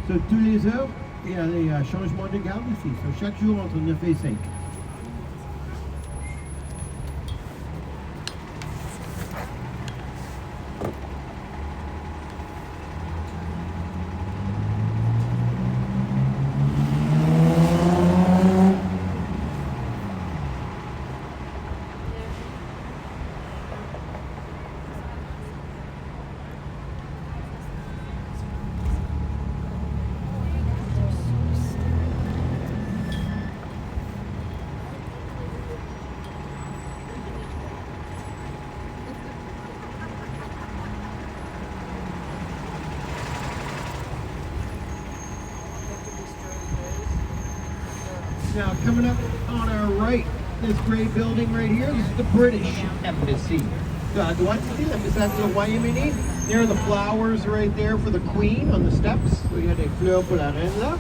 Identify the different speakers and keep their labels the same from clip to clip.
Speaker 1: So, tous les heures, il y a des changements de garde ici. So, chaque jour entre 9 et 5. Now, coming up on our right, this gray building right here, this is the British Embassy. À droite, ici, l'ambassade du Royaume-Uni. There are the flowers right there for the Queen on the steps. So you have des fleurs pour la reine là.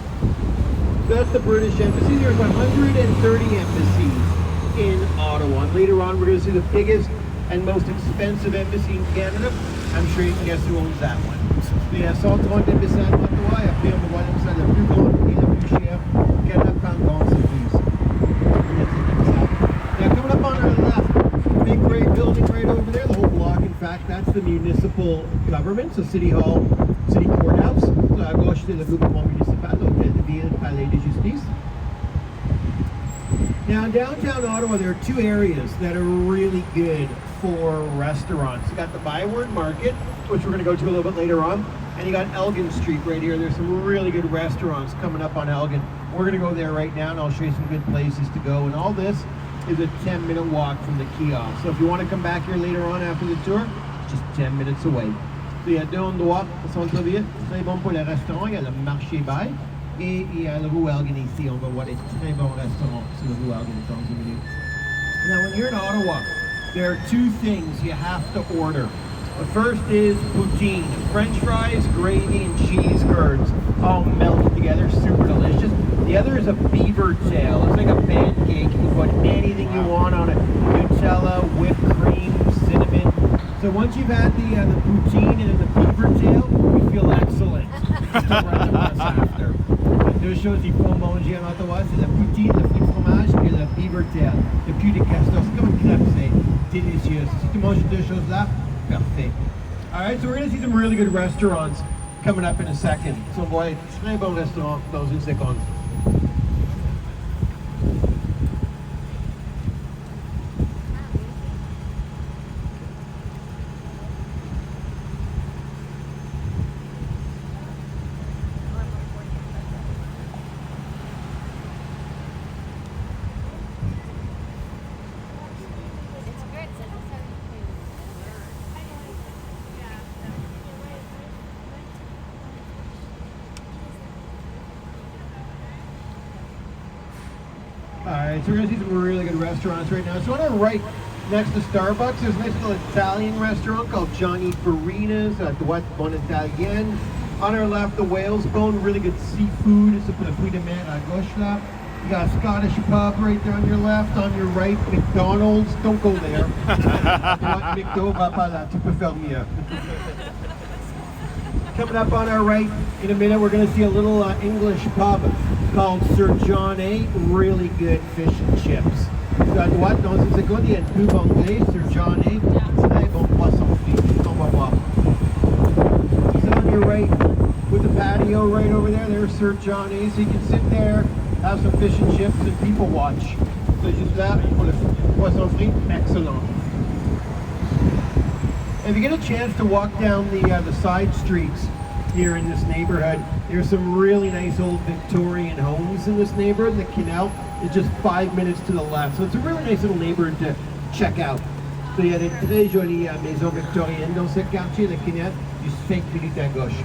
Speaker 1: So that's the British Embassy. There's 130 embassies in Ottawa. And later on, we're going to see the biggest and most expensive embassy in Canada. I'm sure you can guess who owns that one. Il y a 130 ambassades à Ottawa, et après on va voir l'ambassade la plus grande et la plus chère. Canada prend grand service. Now coming up on our left, big gray building right over there, the whole block, in fact, that's the municipal government, so City Hall, City Courthouse. So à gauche, c'est le gouvernement municipal, l'hôtel de ville, palais de justice. Now in downtown Ottawa, there are two areas that are really good for restaurants. You got the Byward Market, which we're going to go to a little bit later on, and you got Elgin Street right here. There's some really good restaurants coming up on Elgin. We're going to go there right now, and I'll show you some good places to go. And all this is a 10-minute walk from the kiosk. So if you want to come back here later on after the tour, it's just 10 minutes away. So il y a deux endroits au centre-ville, très bon pour les restaurants. Il y a le marché Bay et il y a le rue Elgin ici. On va voir des très bons restaurants sur le rue Elgin dans une minute. Now when you're in Ottawa, there are two things you have to order. The first is poutine, French fries, gravy, and cheese curds, all melted together, super delicious. The other is a beaver tail. It's like a pancake. You can put anything you want on it. Nutella, whipped cream, cinnamon. So once you've had the poutine and then the beaver tail, you feel excellent. Just run the bus after. Deux choses qu'il faut manger en Ottawa, c'est la poutine, le fruit de fromage et le beaver tail. Le cul de castor, c'est comme une crêpe, c'est délicieux. Si tu manges deux choses là, parfait. All right, so we're going to see some really good restaurants coming up in a second. So, on va voir très bon restaurant dans une seconde. Alright, so we're going to see some really good restaurants right now. So on our right, next to Starbucks, there's a nice little Italian restaurant called Johnny Farina's at Droite Bon Italien. On our left, the Whale's Bone, really good seafood. It's a fruit de mer à gauche là. You got a Scottish pub right there on your left. On your right, McDonald's. Don't go there. McDo va pas là. Tu peux faire mieux. Coming up on our right, in a minute, we're going to see a little English pub called Sir John A. Really good fish and chips. So à droite, dans une seconde, il y a une pub anglais, Sir John A. Très bon poisson frit. On va voir. So on your right, with the patio right over there, there's Sir John A. So you can sit there, have some fish and chips, and people watch. So juste là, pour le poisson frit, excellent. If you get a chance to walk down the side streets here in this neighborhood, there's some really nice old Victorian homes in this neighborhood. The canal is just 5 minutes to the left, so it's a really nice little neighborhood to check out. So il y a des très jolies maisons victoriennes dans ce quartier, le canal, juste 5 minutes à gauche.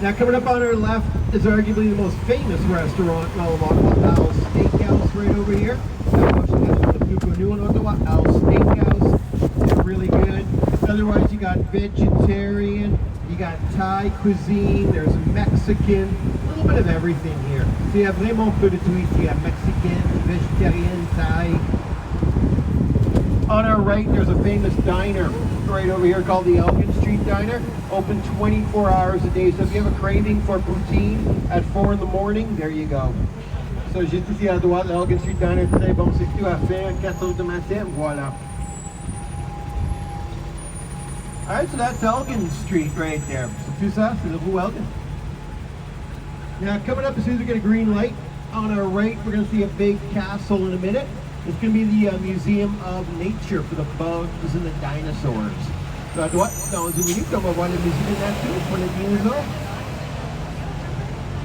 Speaker 1: Now coming up on our left is arguably the most famous restaurant in all of Ottawa, Al's Steakhouse right over here. Al's Steakhouse, they're really good. Otherwise you got vegetarian, You got Thai cuisine, there's Mexican, a little bit of everything here. So you have vraiment peu de tout ici. You have Mexican, vegetarian, Thai. On our right, there's a famous diner right over here called the Elgin Street Diner. Open 24 hours a day. So if you have a craving for poutine at 4 in the morning, there you go. So juste ici à droite, the Elgin Street Diner, très bon. C'est tout à faire, 4 heures du matin, voilà. Alright, so that's Elgin Street right there. So tout ça, c'est le rue Elgin. Now coming up, as soon as we get a green light, on our right, we're going to see a big castle in a minute. It's going to be the Museum of Nature for the bugs and the dinosaurs. So à droite, dans une minute, on va voir le musée de nature pour les dinosaures.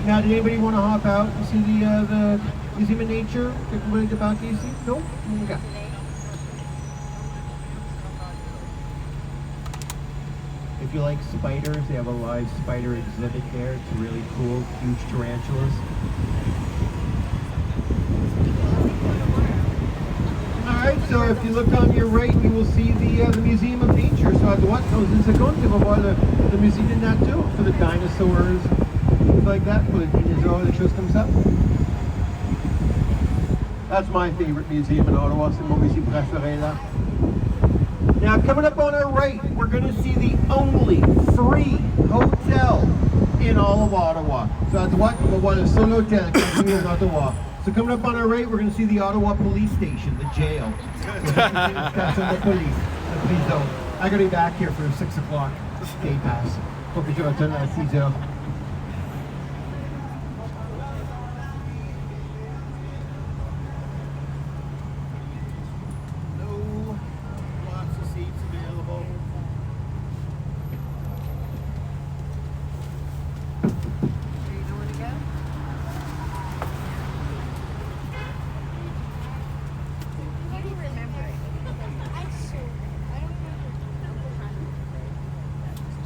Speaker 1: Now, did anybody want to hop out and see the Museum of Nature? Quelqu'un veut débarquer ici? No? Okay. If you like spiders, they have a live spider exhibit there. It's really cool, huge tarantulas. Alright, so if you look on your right, you will see the Museum of Nature. So à droite, dans une seconde, tu vas voir le Musée de Nature for the dinosaurs, things like that, pour les dinosaures, des choses comme ça. That's my favorite museum in Ottawa. C'est mon musée préféré là. Now, coming up on our right, we're going to see the only free hotel in all of Ottawa. So à droite, on va voir le seul hôtel qui est en Ottawa. So coming up on our right, we're going to see the Ottawa Police Station, the jail. Station de police, the prison. I got to be back here for 6 o'clock day pass. Faut que je retourne à 6 heures.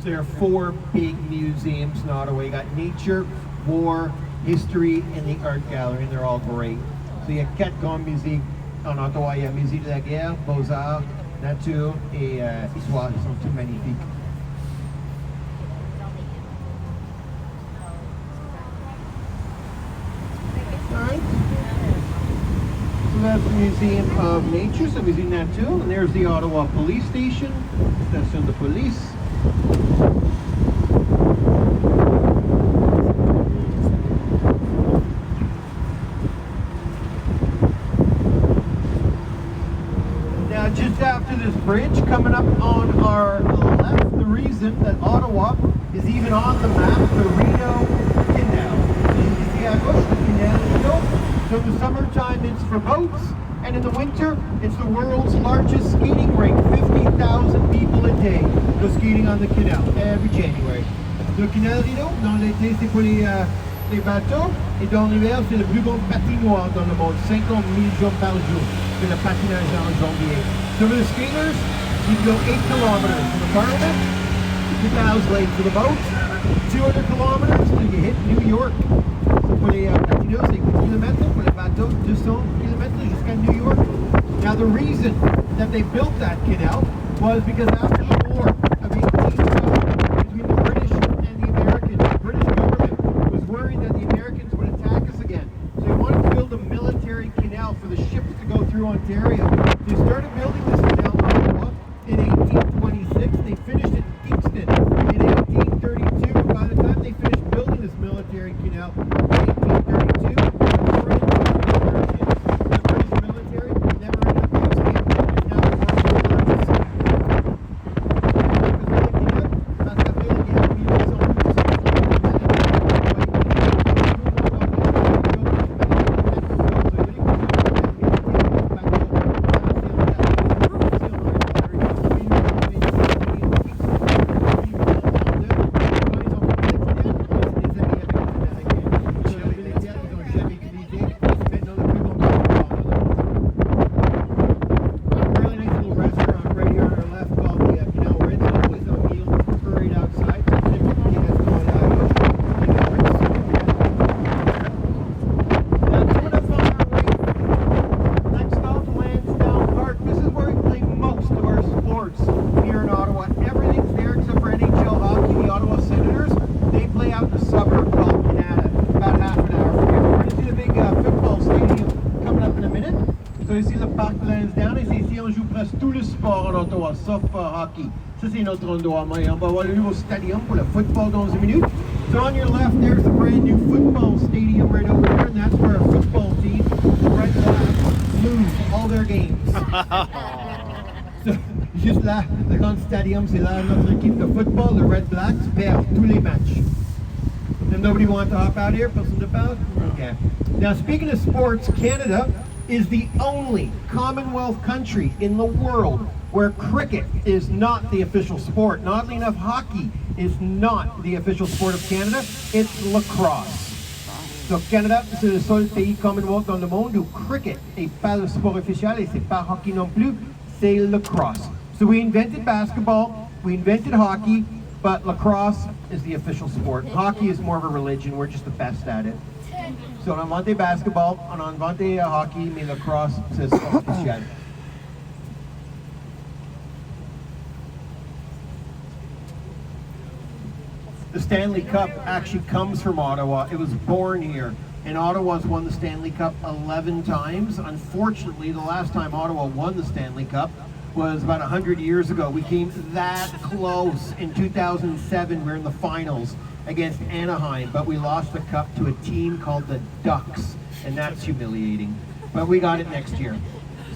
Speaker 1: There are 4 big museums in Ottawa. You got nature, war, history, and the art gallery, and they're all great. So il y a 4 grands musées en Ottawa. Il y a Musée de la guerre, Beaux-Arts, Nature et Histoire. Ils sont tous magnifiques. Alright. So that's the Museum of Nature, so Musée de Nature, and there's the Ottawa Police Station, Station de Police. Now, just after this bridge, coming up on our left, the reason that Ottawa is even on the map, the Rideau Canal. You see à gauche, the Canal Rideau. So in the summertime, it's for boats, and in the winter, it's the world's largest skating rink. 50,000 people a day go skating on the canal every January. Le Canal Rideau, dans l'été, c'est pour les bateaux, et dans l'hiver, c'est le plus grand patinoire dans le monde. 50 000 gens par jour. C'est le patinage en janvier. So for the skaters, you can go 8 kilometers from the Parliament to Canals Lake for the boats, 200 kilometers till you hit New York. So pour les patineurs, c'est 8 kilomètres, pour les bateaux, 200 kilomètres jusqu'à New York. Now the reason that they built that canal was because after the war of 1870 between the British and the Americans, the British government was worried that the Americans would attack us again. So they wanted to build a military canal for the ships to go through Ontario. They started building this canal in Ottawa in 1826. They finished it in Kingston in 1832. By the time they finished building this military canal in 1832, the British military never ended up using it. It's now the world's largest. out in a suburb called Canada, about half an hour from here. We're going to see the big football stadium coming up in a minute. So ici le parc Lansdowne, et ici on joue presque tout le sport en Ottawa, sauf hockey. Ça c'est notre endroit, mais on va voir le nouveau stadium pour le football dans une minute. So on your left, there's the brand new football stadium right over there, and that's where our football team, the Red Blacks, lose all their games. So, juste là, le grand stadium, c'est là notre équipe de football, the Red Blacks, perd tous les matchs. And nobody wants to hop out here? Personne ne parle? Okay. Now, speaking of sports, Canada is the only Commonwealth country in the world where cricket is not the official sport. And oddly enough, hockey is not the official sport of Canada. It's lacrosse. So Canada, c'est le seul pays Commonwealth dans le monde où cricket n'est pas le sport officiel et c'est pas hockey non plus, c'est lacrosse. So we invented basketball, we invented hockey, but lacrosse is the official sport. Hockey is more of a religion, we're just the best at it. So on a inventé basketball, on a inventé hockey, mais lacrosse, c'est sport officiel. The Stanley Cup actually comes from Ottawa. It was born here. And Ottawa's won the Stanley Cup 11 times. Unfortunately, the last time Ottawa won the Stanley Cup was about 100 years ago. We came that close. In 2007, we were in the finals against Anaheim, but we lost the cup to a team called the Ducks, and that's humiliating. But we got it next year.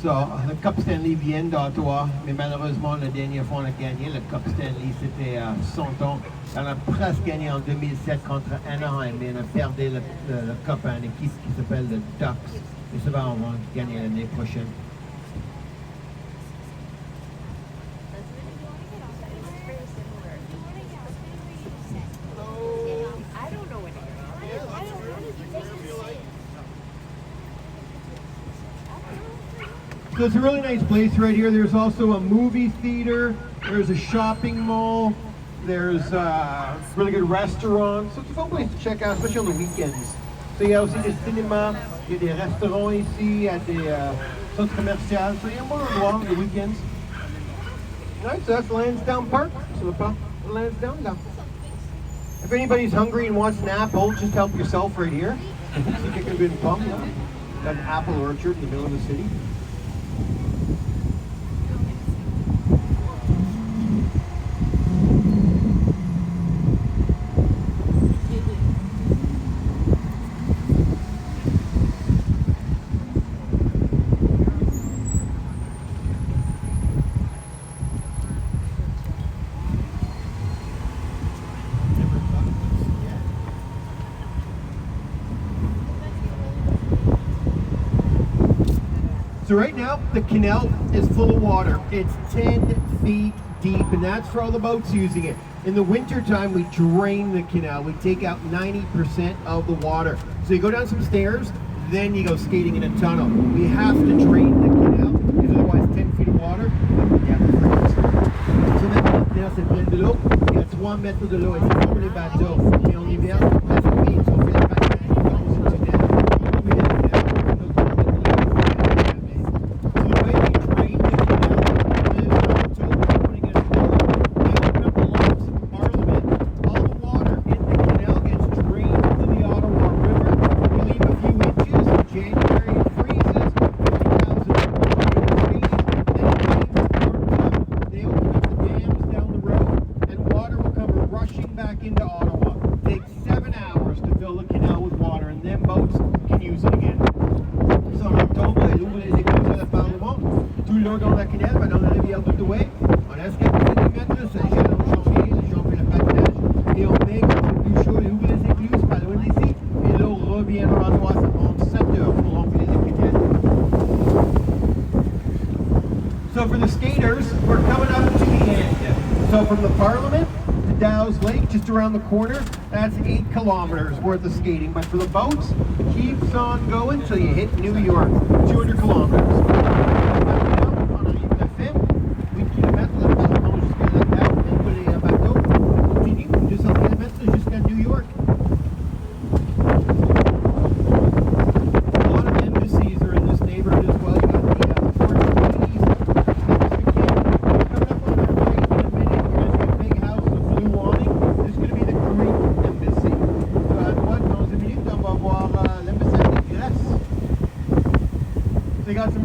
Speaker 1: So, le Cup Stanley vient d'Ottawa, mais malheureusement, la dernière fois on a gagné le Cup Stanley, c'était à 100 ans. On a presque gagné en 2007 contre Anaheim, mais on a perdu le Cup à une équipe qui s'appelle le Ducks. Et ça va, on va gagner l'année prochaine. So it's a really nice place right here. There's also a movie theater, there's a shopping mall, there's really good restaurants. So it's a fun place to check out, especially on the weekends. So il y a aussi des cinémas, il y a des restaurants ici, il y a des centres commerciaux. So il y a un bon endroit les weekends. Right, so that's Lansdowne Park. So the park Lansdowne là. If anybody's hungry and wants an apple, just help yourself right here. So you can be in Got an apple orchard in the middle of the city. So right now, the canal is full of water. It's 10 feet deep, and that's for all the boats using it. In the winter time, we drain the canal. We take out 90% of the water. So you go down some stairs, then you go skating in a tunnel. We have to drain the canal, because otherwise 10 feet of water, yeah, so maintenant, c'est plein de l'eau. Il y a 3 mètres de l'eau, et c'est pour les bateaux. Et en hiver, la famille, on fait le patinage, on va au tunnel. Dans la canal, dans la rivière d'Ottawa, on laisse quelques centimètres, ça gèle en janvier, les gens font le patinage, et on met quand c'est plus chaud, et ouvre les écluses, pas loin d'ici, et l'eau revient dans l'endroit, ça prend 7 heures pour remplir les écluses. So for the skaters, we're coming up to the end. So from the Parliament to Dow's Lake, just around the corner, that's 8 kilometers worth of skating. But for the boats, it keeps on going till you hit New York, 200 kilometers. Embassy.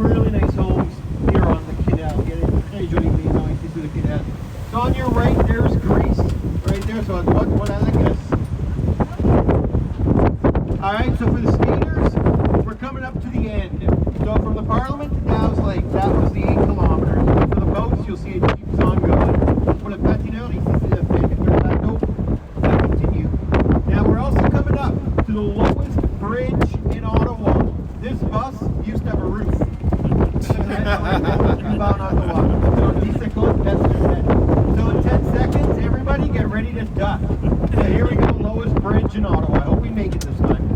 Speaker 1: really nice homes here on the canal. Il y a des très jolies maisons ici sur le canal. So on your right, there's Greece, right there. So à droite, voilà la Grèce. All right, so for the skaters, we're coming up to the end. So from the Parliament to Dow's Lake, that was the 8 kilometers. For the boats, you'll see it keeps on going. For the patineurs, ici c'est le fait. For the bateau, that continue. Now we're also coming up to the lowest bridge in Ottawa. This bus used to have a roof. Ottawa. So 10 seconds, that's it. So in 10 seconds, everybody get ready to duck. So here we go, lowest bridge in Ottawa. I hope we make it this time.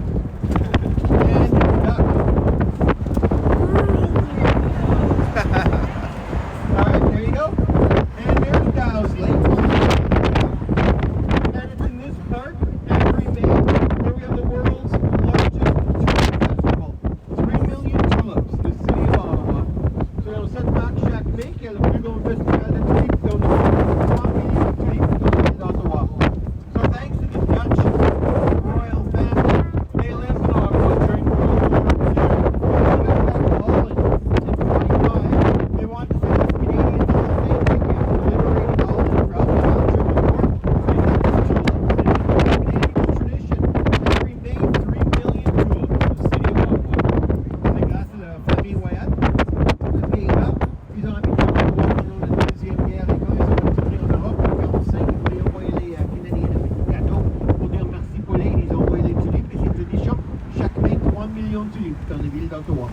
Speaker 1: And duck. Alright, there you go. And there's Dow's Lake. And it's in this park every May where we have the world's largest tulip festival. 3 million tulips, the city of Ottawa. So dans cette marque chaque mai, qui est le plus gros festival de tulipes dans le monde, 3 millions de tulipes dans la ville d'Ottawa. So thanks to the Dutch royal family, they lived in Ottawa during World War II. They went back to Holland in 1945. They wanted to send us Canadians to say thank you for liberating Holland from the German war. So they got these tulips. And it's a Canadian tradition. Every May, 3 million tulips in the city of Ottawa. And they got to the famille royale. Le pays là, ils ont habité en Ottawa pendant la Deuxième Guerre. Et quand ils sont retournés en Europe, en 1945, ils voulaient envoyer les Canadiens avec des cadeaux pour dire merci pour l'aide. Ils ont envoyé les tulipes et c'est une tradition. Chaque May, 3 millions de tulipes dans la ville d'Ottawa.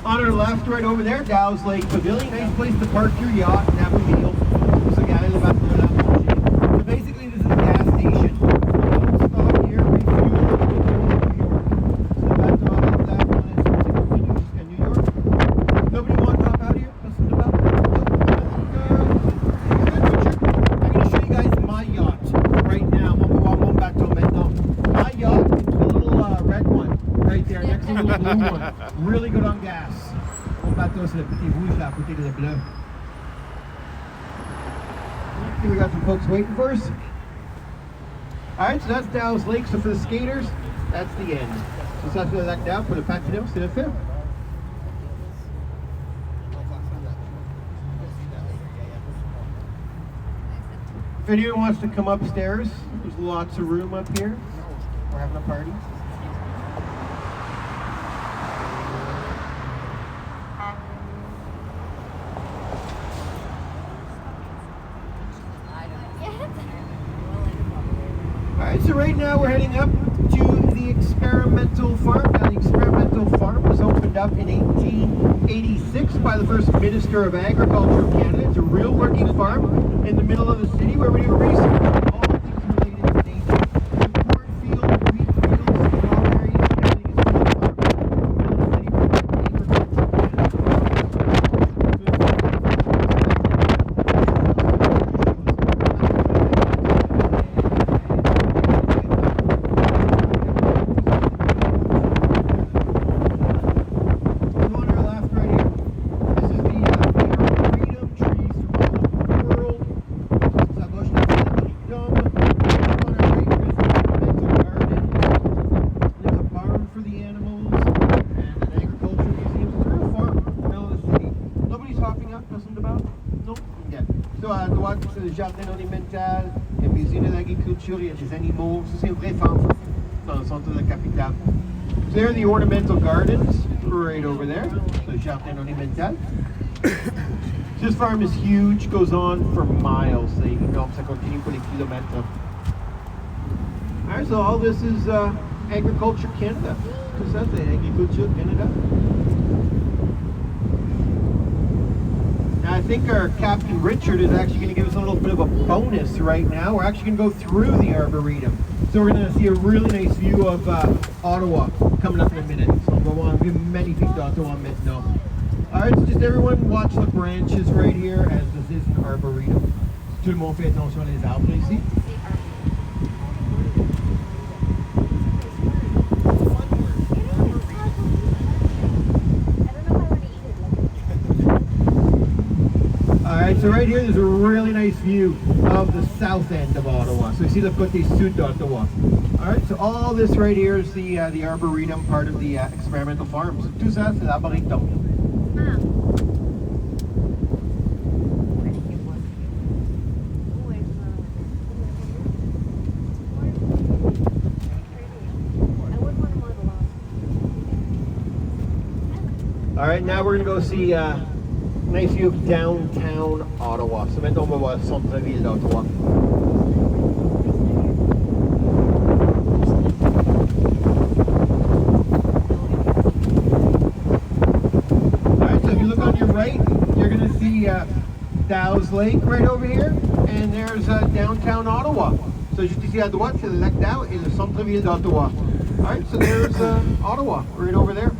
Speaker 1: On our left, right over there, Dow's Lake Pavilion. Nice place to park your yacht and have a meal. So basically, this is a gas station. Don't stop here, refuel, and go to New York. So that's all that left on it. In New York. Nobody wants to hop out here? Listen to that. I'm going to show you guys my yacht right now. On va voir mon bateau maintenant. My yacht is the little red one right there, next to the little blue one. Really good on gas. Mon bateau, c'est le petit rouge là, à côté de le bleu. Okay, we got some folks waiting for us. Alright, so that's Dow's Lake. So for the skaters, that's the end. So ça c'est le lac Dow. Pour le patineur, c'est le fait. If anyone wants to come upstairs, there's lots of room up here. We're having a party. Alright, so right now we're heading up to the experimental farm. Now the experimental farm was opened up in 1886 by the first Minister of Agriculture of Canada. It's a real working farm in the middle of the city where we do research on all things related to nature. The cornfield, wheat fields, strawberries, everything is from the farm. In the middle of the city where agriculture of à droite, c'est le jardin ornemental, il y a une usine d'agriculture, il y a des animaux. Ça, c'est un vrai farm dans le centre de la capitale. So there are the ornamental gardens right over there. So jardin ornemental. This farm is huge, goes on for miles. C'est énorme, ça continue pour les kilomètres. Alright, so all this is Agriculture Canada. Tout ça, c'est Agriculture Canada. I think our Captain Richard is actually going to give us a little bit of a bonus right now. We're actually going to go through the Arboretum. So we're going to see a really nice view of Ottawa coming up in a minute. So on va voir une vue magnifique d'Ottawa maintenant. Alright, so just everyone watch the branches right here as this is an Arboretum. Tout le monde fait attention les arbres ici. Alright, so right here, there's a really nice view of the south end of Ottawa. So you see the côté sud d'Ottawa. All right, so all this right here is the Arboretum, part of the experimental farms. Tout ça, c'est l'Arboretum.
Speaker 2: Ah.
Speaker 1: All right, now we're gonna go see nice view of downtown Ottawa. So maintenant on va voir centre-ville d'Ottawa. All right, so if you look on your right, you're gonna see Dow's Lake right over here, and there's downtown Ottawa. So juste ici à droite, c'est le lac Dow et le centre-ville d'Ottawa. All right, so there's Ottawa right over there.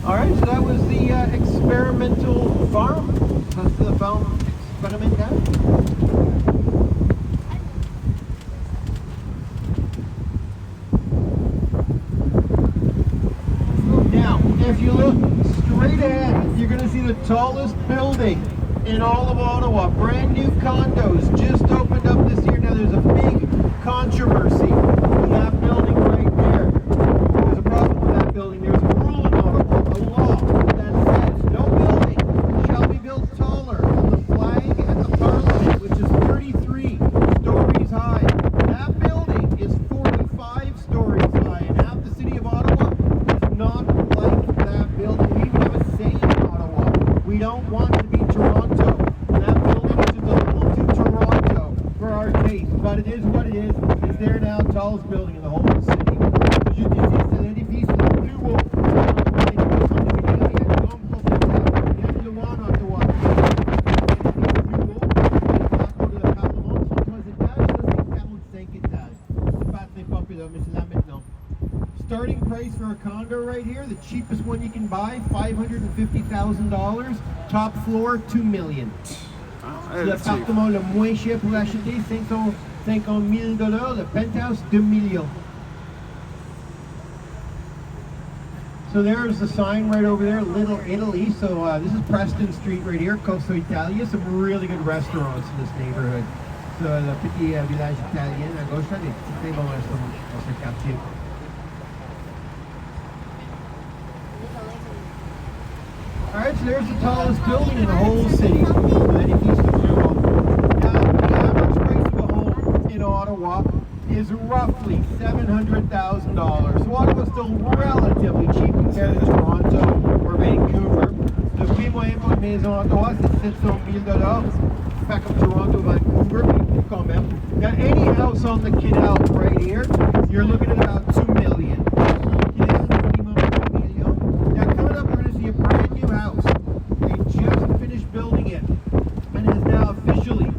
Speaker 1: All right, so that was the experimental farm. That's the farm experimental. Now, if you look straight ahead, you're going to see the tallest building in all of Ottawa. Brand new condos just opened up this year. Now, there's a big controversy with that building right there. There's a problem with that building. There's a rule in Ottawa, a law that says no building shall be built taller than the flag at the Parliament, which is 33 stories high. That building is 45 stories high, and half the city of Ottawa is not like that building. We even have a saying in Ottawa: we don't want to be Toronto. And that building is just a little too Toronto for our taste, but it is what it is. It's there now, tallest building in the whole city. Juste ici, c'est l'édifice le plus haut. Starting price for a condo right here, the cheapest one you can buy, $550,000. Top floor, $2 million. L'appartement le moins cher pour l'acheter, $500,000. Le penthouse, $2 million. So there's the sign right over there, Little Italy. So this is Preston Street right here, Costa Italia. Some really good restaurants in this neighborhood. So le petit village italien à gauche, là, des petits très bons restaurants dans ce quartier. Alright, so there's the tallest building in the whole city. Now, the average price of a home in Ottawa is roughly $700,000. So Ottawa's still relatively cheap compared to Toronto or Vancouver. Le prix moyen pour une maison à Ottawa, c'est $700,000. Pas comme Toronto, Vancouver, mais quand même. Now, any house on the canal right here, you're looking at about $2 million. Now, coming up, we're going to see a brand new house. They just finished building it, and it is now officially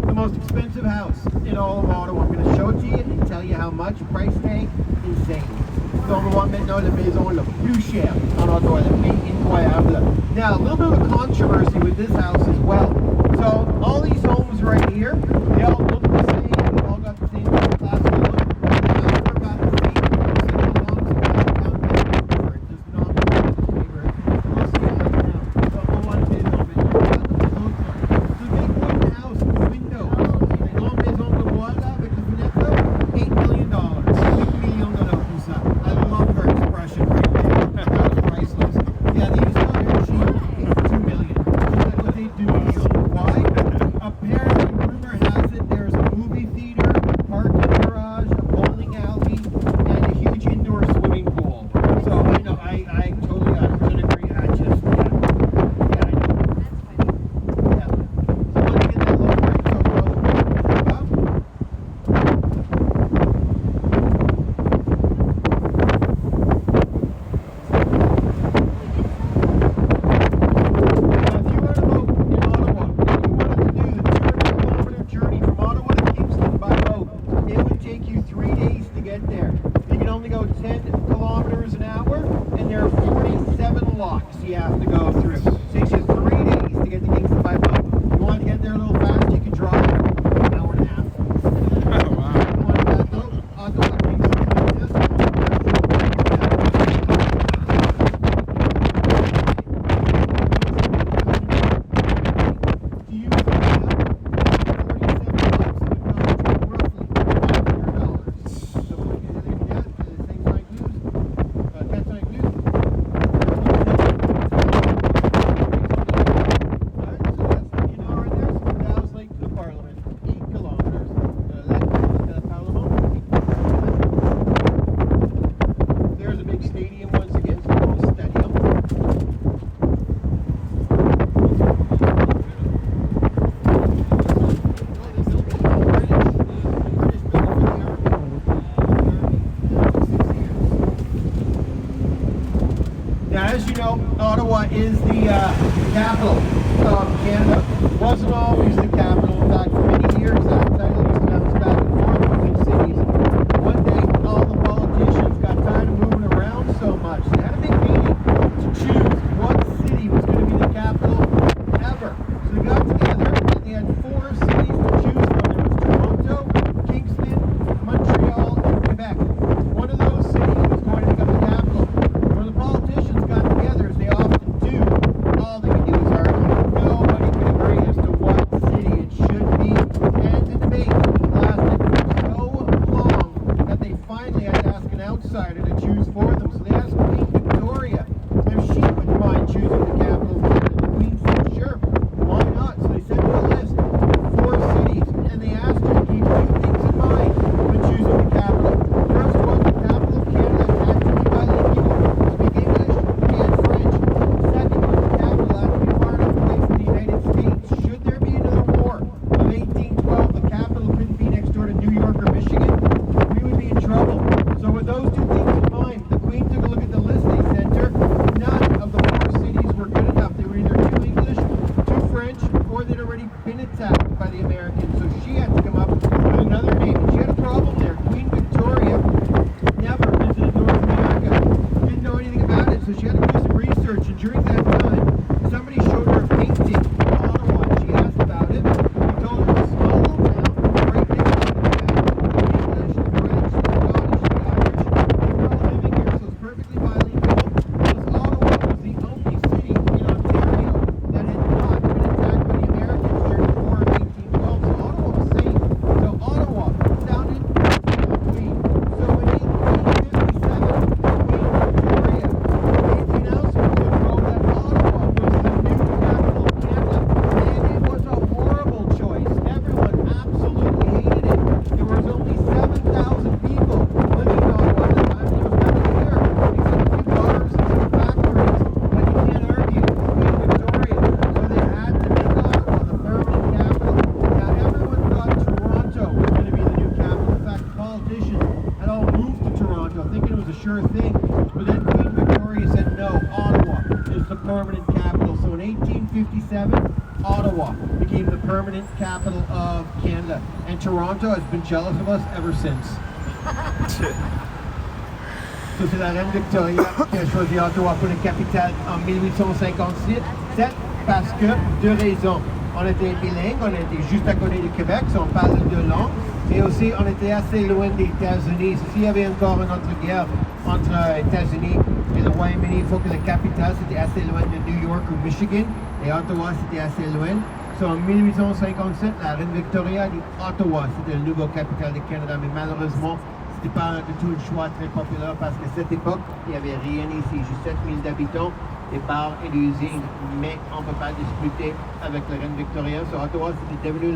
Speaker 1: the most expensive house in all of Ottawa. I'm going to show it to you and tell you how much. Price tag, insane. So on va voir maintenant la maison la plus chère en Ottawa, la plus incroyable. Now, a little bit of a controversy with this house as well. So all these homes right here, they all look the same. They've all got the same class of look. They're about the same. It belongs to downtown Vancouver. It does not belong to this neighborhood. We'll see it right now. So on one maison, mais on va regarder les autres. So big wooden house with window. Une grande maison de bois là avec la fenêtre, $8 million. $8 million pour ça. I love her expression right there. That's priceless. Yeah, these are cheap. $2 million. That's what they do. Why? A is the capital of Canada. Wasn't always the capital. In fact, for many years that title used to bounce back and forth between cities. One day, all the politicians got tired of moving around so much. They had a big meeting to choose what city was going to be the capital ever. So they got together and they had 4 cities to choose from. There was Toronto, Kingston, Montreal, and Quebec. One of those cities was going to become the capital. When the politicians got together, as they often do, all they could do is argue. Nobody could agree as to what city it should be. And the debate lasted so long that they finally had to ask an outsider to choose for them. So they asked Queen Victoria if she wouldn't mind choosing the capital. And the Queen said, sure, why not? So they sent her a list of 4 cities, and they asked her to keep 2 things in mind when choosing the capital. First was the capital of Canada had to be bilingual, speak English and French. Second was the capital had to be far enough away from the United States. Should there be another war of 1812, the capital couldn't be next door to New York or Michigan. We would be in trouble. So with those 2 things in mind, the Queen took a look at the list they sent her. None of the 4 cities were good enough. They were either too English, too French, or they'd already been attacked by the Americans. So she had to come up with another name. She had a problem there. Queen Victoria never visited North America. Didn't know anything about it, so she had to do some research. And during that time, somebody showed her a painting of Ottawa. And she asked about it. He told her it was a small little town right next to the English, the French, the Scottish, the Irish. They're all living here, so it's perfectly bilingual. Because Ottawa was the only city in Ontario that had not been attacked by the Americans during the War of 1812. So Ottawa was safe. So Ottawa sounded the Queen. So in 1857, Queen Victoria made the announcement to the world that Ottawa was the new capital of Canada. And it was a horrible choice. Everyone absolutely hated it. There was only 7,000 people living in Ottawa at the time. There was nothing there except a few bars and some factories. But you can't argue. Queen Victoria. So they had to make Ottawa the permanent capital. Now everyone thought Toronto was going to be the new capital. In fact, the politicians had all moved to Toronto thinking it was a sure thing. But then Queen Victoria said no, Ottawa is the permanent capital. So in 1857, Ottawa became the permanent capital of Canada. And Toronto has been jealous of us ever since. So c'est la reine Victoria qui a choisi Ottawa pour la capitale en 1857 parce que 2 raisons. On était bilingue, on était juste à côté du Québec, so on parle 2 langues. Et aussi, on était assez loin des États-Unis. S'il y avait encore une autre guerre entre États-Unis et le Royaume-Uni, il faut que la capitale c'était assez loin de New York ou Michigan. Et Ottawa, c'était assez loin. So, en 1857, la reine Victoria dit Ottawa, c'était le nouveau capital du Canada. Mais malheureusement, c'était pas du tout un choix très populaire parce qu'à cette époque, il n'y avait rien ici, juste 7000 habitants, des bars et des usines. Mais on ne peut pas discuter avec la reine Victoria. So, Ottawa, c'était devenu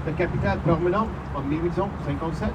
Speaker 1: le capital permanent en 1857.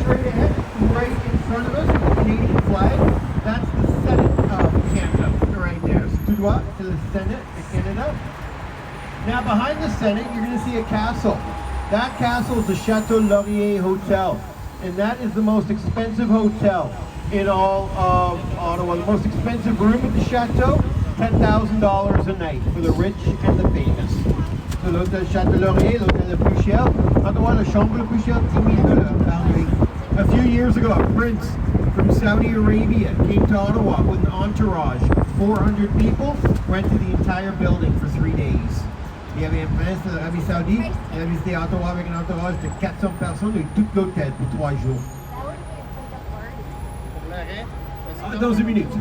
Speaker 1: straight ahead, right in front of us, with the Canadian flag, that's the Senate of Canada, right there. So tout droit to the Senate of Canada. Now behind the Senate, you're going to see a castle. That castle is the Chateau Laurier Hotel, and that is the most expensive hotel in all of Ottawa. The most expensive room at the Chateau, $10,000 a night for the rich and the famous. So l'hôtel Chateau Laurier, l'hôtel le plus cher. Ottawa, la chambre le plus cher, $10,000 par nuit. A few years ago, a prince from Saudi Arabia came to Ottawa with an entourage of 400 people, rented the entire building for 3 days. Il y avait un prince de l'Arabie Saoudite, il a visité Ottawa avec un entourage de 400 personnes et tout l'hôtel pour 3 jours. Dans une minute.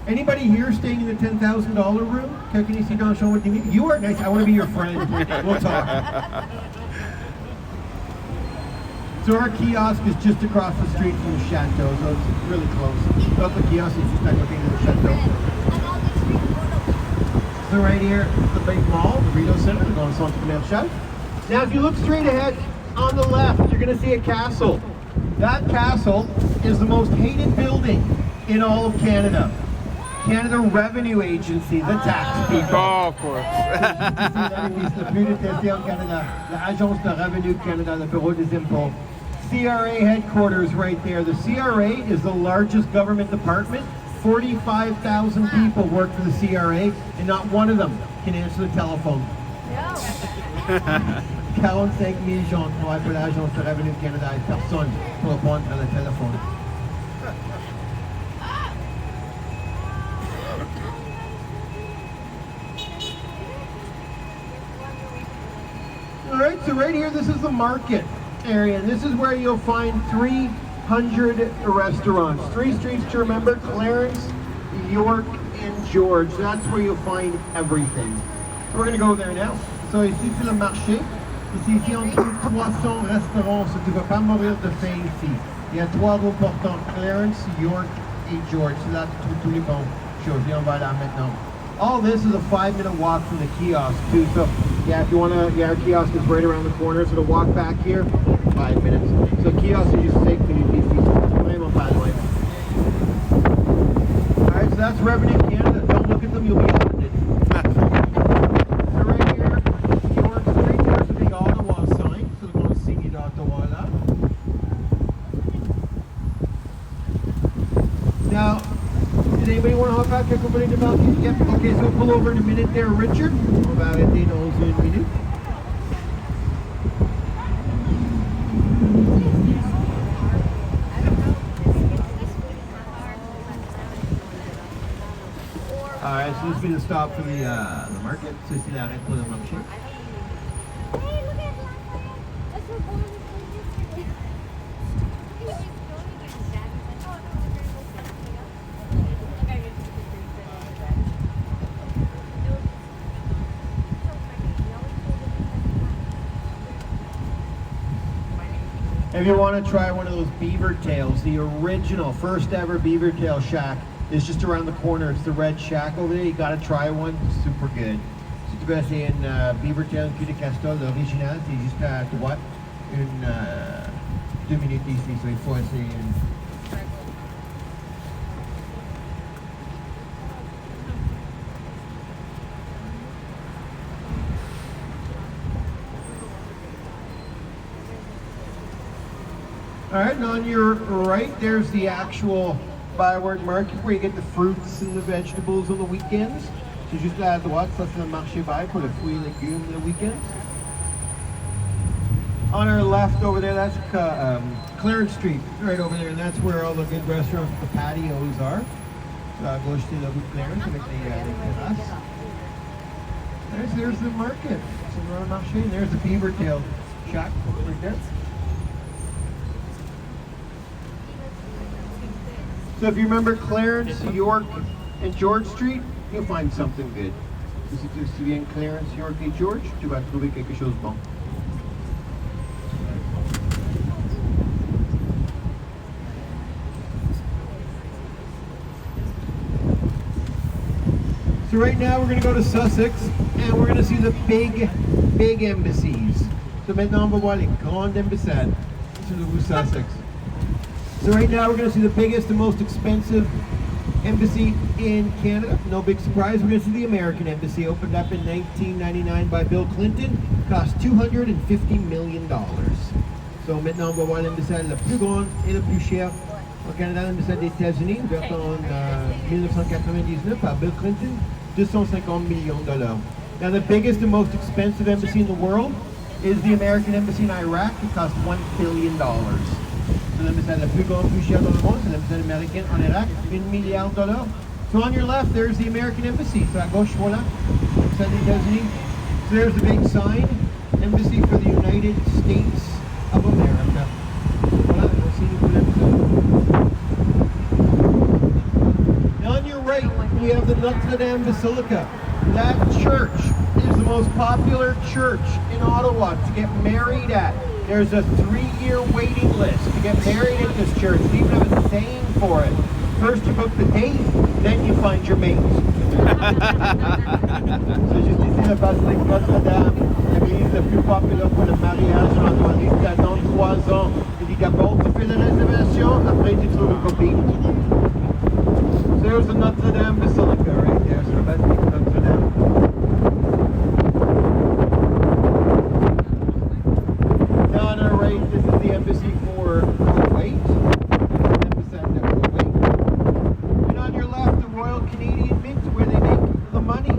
Speaker 1: Anybody here staying in the $10,000 room? Can you sit down and show what you need? You are nice. I want to be your friend. We'll talk. So our kiosk is just across the street from the Chateau, so it's really close. Not the kiosk, it's just not looking at the Chateau. So right here, the big mall, the Rideau Center, we're going to Centre Commercial. Now if you look straight ahead, on the left, you're going to see a castle. That castle is the most hated building in all of Canada. Canada Revenue Agency, the tax people.
Speaker 2: Oh, of course.
Speaker 1: Le plus détesté en Canada, l'Agence de Revenu Canada, le Bureau des Impôts. CRA headquarters right there. The CRA is the largest government department. 45,000 people work for the CRA, and not one of them can answer the telephone. 45,000 gens travaillent pour l'Agence de Revenu Canada et personne pour répondre à le téléphone. All right, so right here, this is the market area, and this is where you'll find 300 restaurants. 3 streets to remember: Clarence, York, and George. That's where you'll find everything. So we're going to go there now. So ici, c'est le marché. Ici, on trouve 300 restaurants, so tu ne vas pas mourir de faim ici. Il y a 3 routes portantes: Clarence, York, et George. So là, tu trouves tous les bons choses. Et on va là maintenant. All this is a 5-minute walk from the kiosk too. So yeah, if you want to, yeah, our kiosk is right around the corner. So to walk back here, 5 minutes. So kiosk is just safe minutes ici. Vraiment pas loin. All right, so that's Revenue Canada. Don't look at them, you'll be audited. So right here, York Street, there's a big Ottawa sign. So they're going to sing it Ottawa là. Now, did anybody want to hop out quelques minutes de market? Yep. Okay, so we'll pull over in a minute there, Richard. On va arrêter dans une minute. Alright, so this is going to stop for the market. So c'est l'arrêt pour le marché. If you want to try one of those beaver tails, the original, first ever beaver tail shack is just around the corner. It's the red shack over there. You got to try one. It's super good. Si tu veux essayer une beaver tail cul de castor, l'original, c'est juste à droite. 2 minutes ici, so il faut essayer une. All right, and on your right, there's the actual Byward Market where you get the fruits and the vegetables on the weekends. C'est juste là à droite, ça c'est le marché Bay pour les fruits et légumes the weekends. On our left over there, that's Clarence Street, right over there, and that's where all the good restaurants with the patios are. So à gauche, c'est la rue Clarence avec les terrasses. There's the market. So we're on the marché, and there's the beaver tail shack right there. So if you remember Clarence, York, and George Street, you'll find something good. Si tu te souviens Clarence, York et George, tu vas trouver quelque chose de bon. So right now we're going to go to Sussex, and we're going to see the big embassies. So maintenant on va voir les grandes ambassades. to the Sussex. So right now we're going to see the biggest and most expensive embassy in Canada. No big surprise, we're going to see the American Embassy, opened up in 1999 by Bill Clinton, cost $250 million. So maintenant on va voir l'ambassade la plus grande et la plus chère au Canada, l'ambassade des États-Unis, ouverte en 1999 par Bill Clinton, $250 million. Now the biggest and most expensive embassy in the world is the American Embassy in Iraq. It cost $1 billion. So l'ambassade la plus grande, plus chère dans le monde, c'est l'ambassade américaine en Irak, $1 milliard. So on your left, there's the American Embassy. So à gauche, voilà, l'ambassade des États-Unis. So there's the big sign, Embassy for the United States of America. Voilà, on signe pour l'ambassade. Now on your right, we have the Notre Dame Basilica. That church is the most popular church in Ottawa to get married at. There's a 3-year waiting list to get married at this church. They even have a saying for it. First you book the date, then you find your mate. So juste ici, la basilique Notre-Dame, l'église la plus populaire pour le mariage en Ottawa. Il dit attendre 3 ans. Il dit d'abord tu fais la réservation, après tu trouves une copine. So there's the Notre Dame Basilica right there. So la basilique Notre-Dame. On our right, this is the embassy for Kuwait. Embassy of Kuwait. And on your left, the Royal Canadian Mint, where they make the money.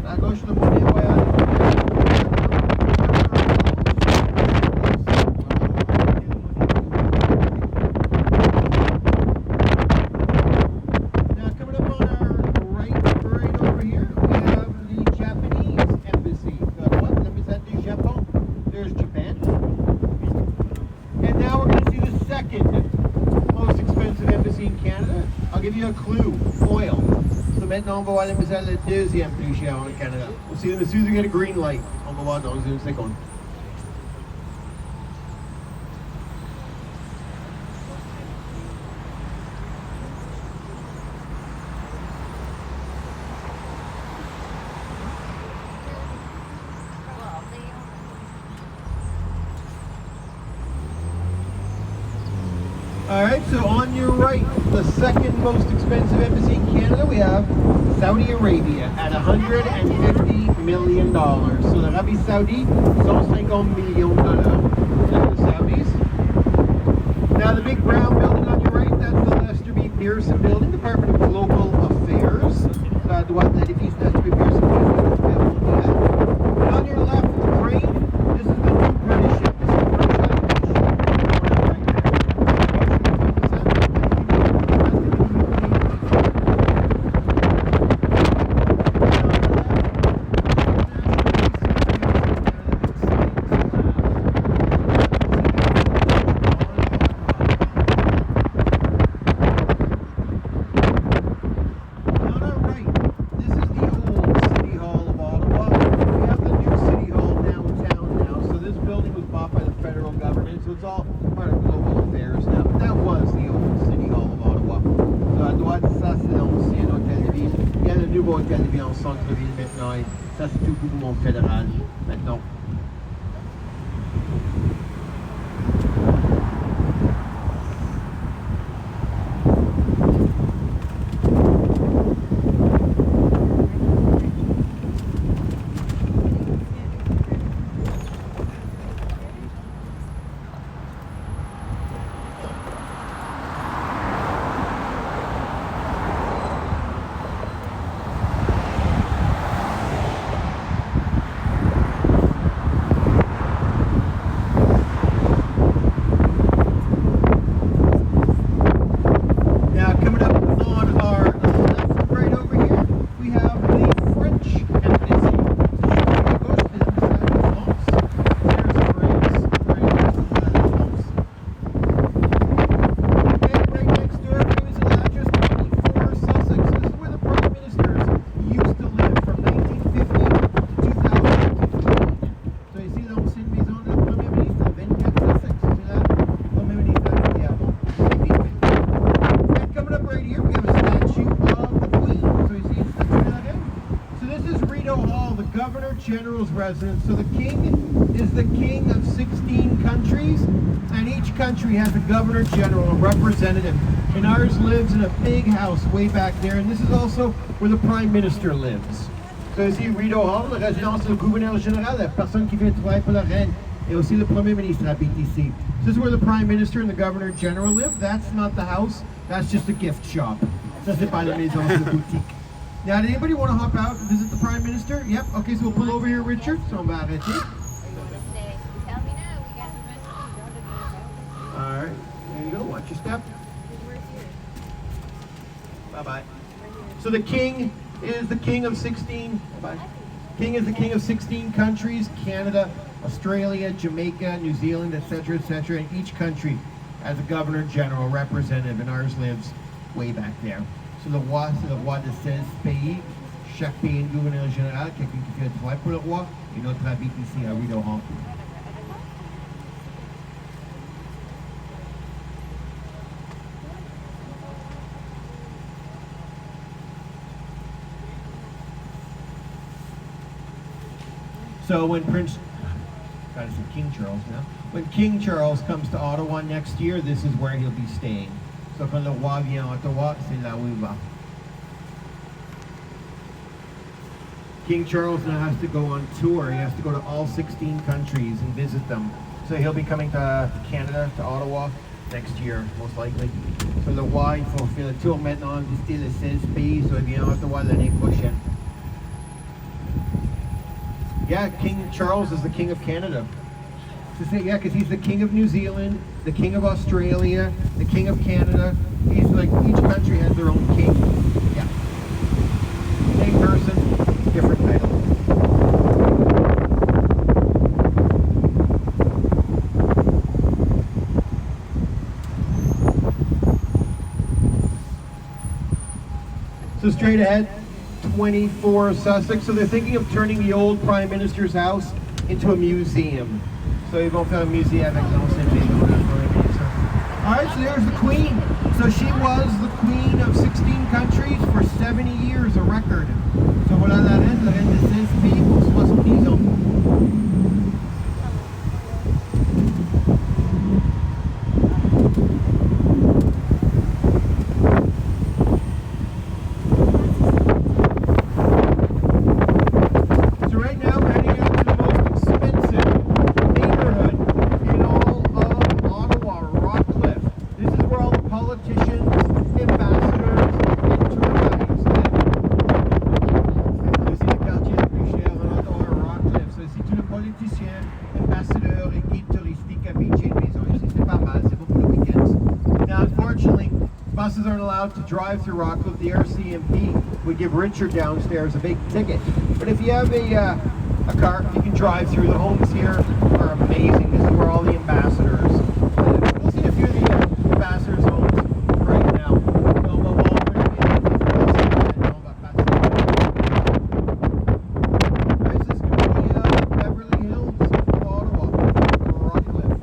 Speaker 1: À gauche, le monnaie royale. Now, coming up on our right over here, we have the Japanese embassy. L'ambassade du Japon. There's Japan. And now we're going to see the second most expensive embassy in Canada. I'll give you a clue, oil. So maintenant on va voir l'ambassade la deuxième plus chère au Canada. We'll see them as soon as we get a green light. On va voir dans une seconde. All right, so on your right, the second most expensive embassy in Canada, we have Saudi Arabia at $150 million. So the Arabie Saoudite, $150 million. That's the Saudis. Now the big brown building on your right, that's the Lester B. Pearson Building, Department of Global Affairs. À droite, l'édifice Lester B. Pearson Building. And on your left, the crane, this is the new British ship. En centre-ville maintenant, et ça c'est tout le monde fédéral maintenant. General's residence. So the king is the king of 16 countries, and each country has a governor general, a representative. And ours lives in a big house way back there, and this is also where the prime minister lives. So ici, Rideau Hall, la résidence du gouverneur général, la personne qui fait travailler pour la reine, et aussi le premier ministre habite ici. This is where the prime minister and the governor general live. That's not the house, that's just a gift shop. Ça c'est pas la maison, c'est boutique. Now, did anybody want to hop out and visit the prime minister? Yep, okay, so we'll pull over here, Richard. So on va arrêter. All right, there you go, watch your step. Bye-bye. So the king is the king of 16, bye-bye. King is the king of 16 countries, Canada, Australia, Jamaica, New Zealand, etc., etc. And each country has a governor general, representative, and ours lives way back there. So le roi, c'est le roi de 16 pays. Chaque pays a un gouverneur général, quelqu'un qui fait le travail pour le roi, et notre habite ici à Rideau Hall. So when gotta say King Charles now. When King Charles comes to Ottawa next year, this is where he'll be staying. So quand le roi vient à Ottawa, c'est là où il va. King Charles now has to go on tour. He has to go to all 16 countries and visit them. So he'll be coming to Canada, to Ottawa, next year, most likely. So le roi, il faut faire le tour maintenant, visiter les 16 pays, so il vient à Ottawa l'année prochaine. Yeah, King Charles is the king of Canada. Yeah, because he's the king of New Zealand, the king of Australia, the king of Canada. He's like, each country has their own king. Yeah. Same person, different title. So straight ahead, 24 Sussex. So they're thinking of turning the old Prime Minister's house into a museum. So ils vont faire un musée avec l'ancienne maison du Premier ministre. Alright, so there's the Queen. So she was the Queen of 16 countries for 70 years, a record. So voilà la reine de 16 pays pour 70 ans. Buses aren't allowed to drive through Rockcliffe. The RCMP would give Richard downstairs a big ticket. But if you have a car, you can drive through. The homes here are amazing. This is where all the ambassadors live. We'll see a few of the ambassadors' homes right now. This is going to be Beverly Hills, Ottawa, Rockcliffe.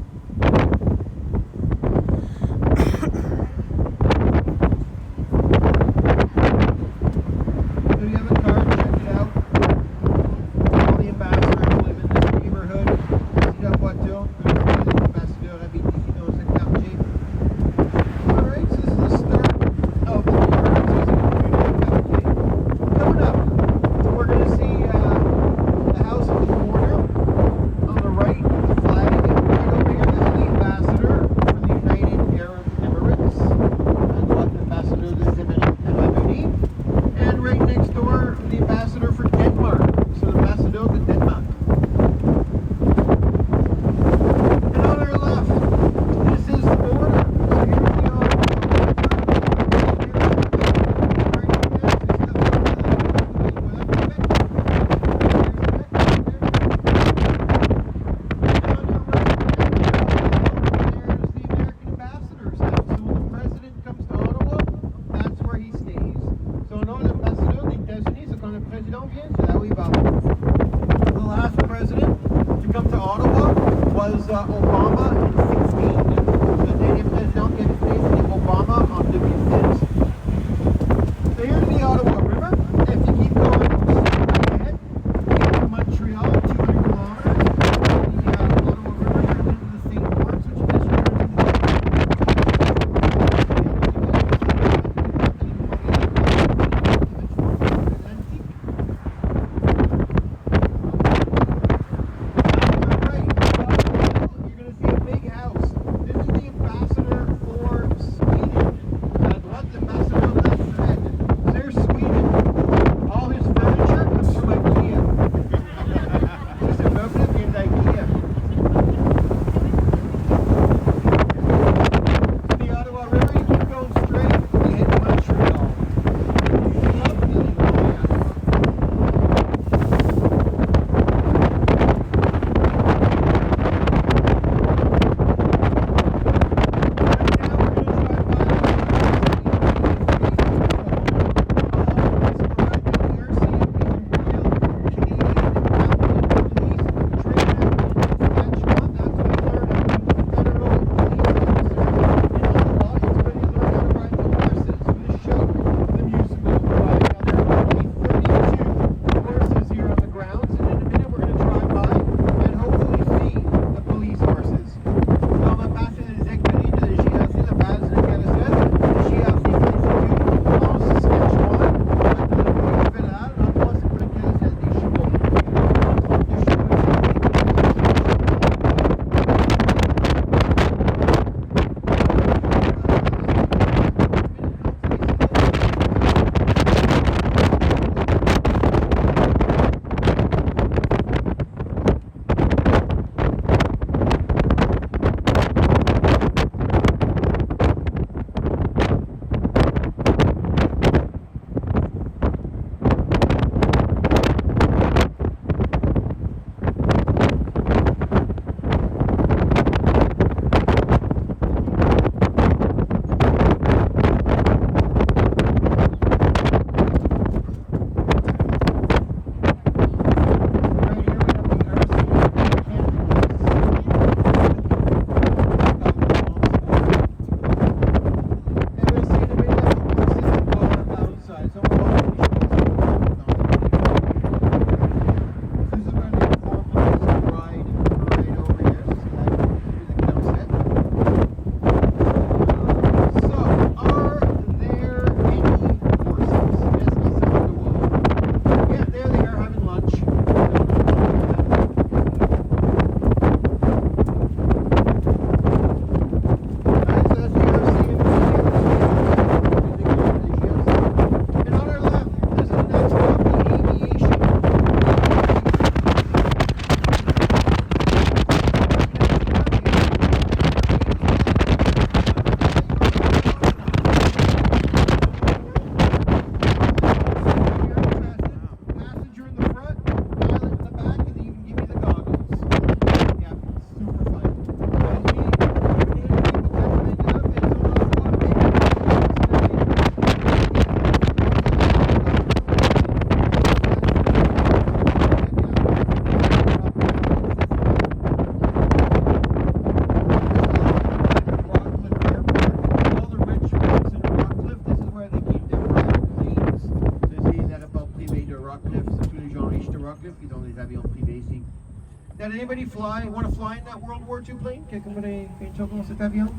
Speaker 1: anybody want to fly in that World War II plane? Quelqu'un voudrait faire une chose dans cet avion?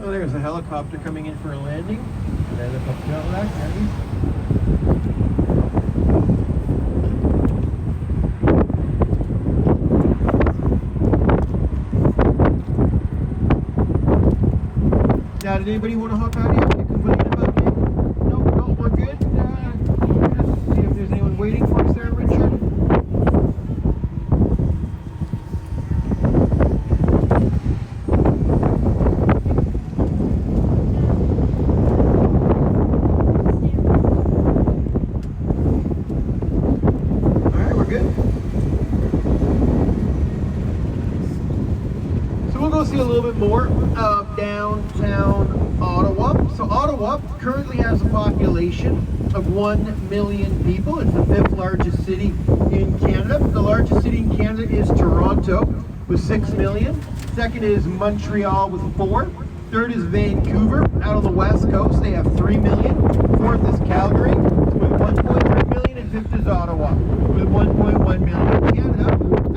Speaker 1: Oh, there's a helicopter coming in for a landing. Now, did anybody want to hop out here? No, we're good. Just see if there's anyone waiting for us there, Richard. See a little bit more of downtown Ottawa. So Ottawa currently has a population of 1 million people. It's the 5th largest city in Canada. The largest city in Canada is Toronto with 6 million. Second is Montreal with 4. Third is Vancouver out on the west coast. They have 3 million. Fourth is Calgary with 1.3 million, and fifth is Ottawa with 1.1 million. Canada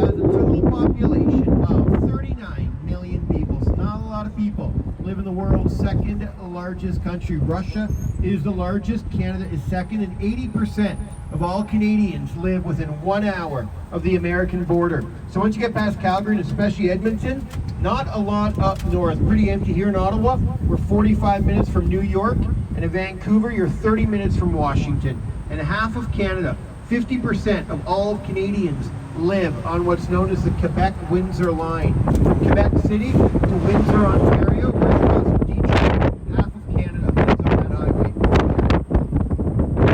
Speaker 1: has a total population of 39 million people. So not a lot of people live in the world's second largest country. Russia is the largest, Canada is second, and 80% of all Canadians live within 1 hour of the American border. So once you get past Calgary, and especially Edmonton, not a lot up north. Pretty empty here in Ottawa. We're 45 minutes from New York, and in Vancouver, you're 30 minutes from Washington. And half of Canada, 50% of all Canadians live on what's known as the Quebec-Windsor line. From Quebec City to Windsor, Ontario, right across from Detroit, half of Canada lives on that highway.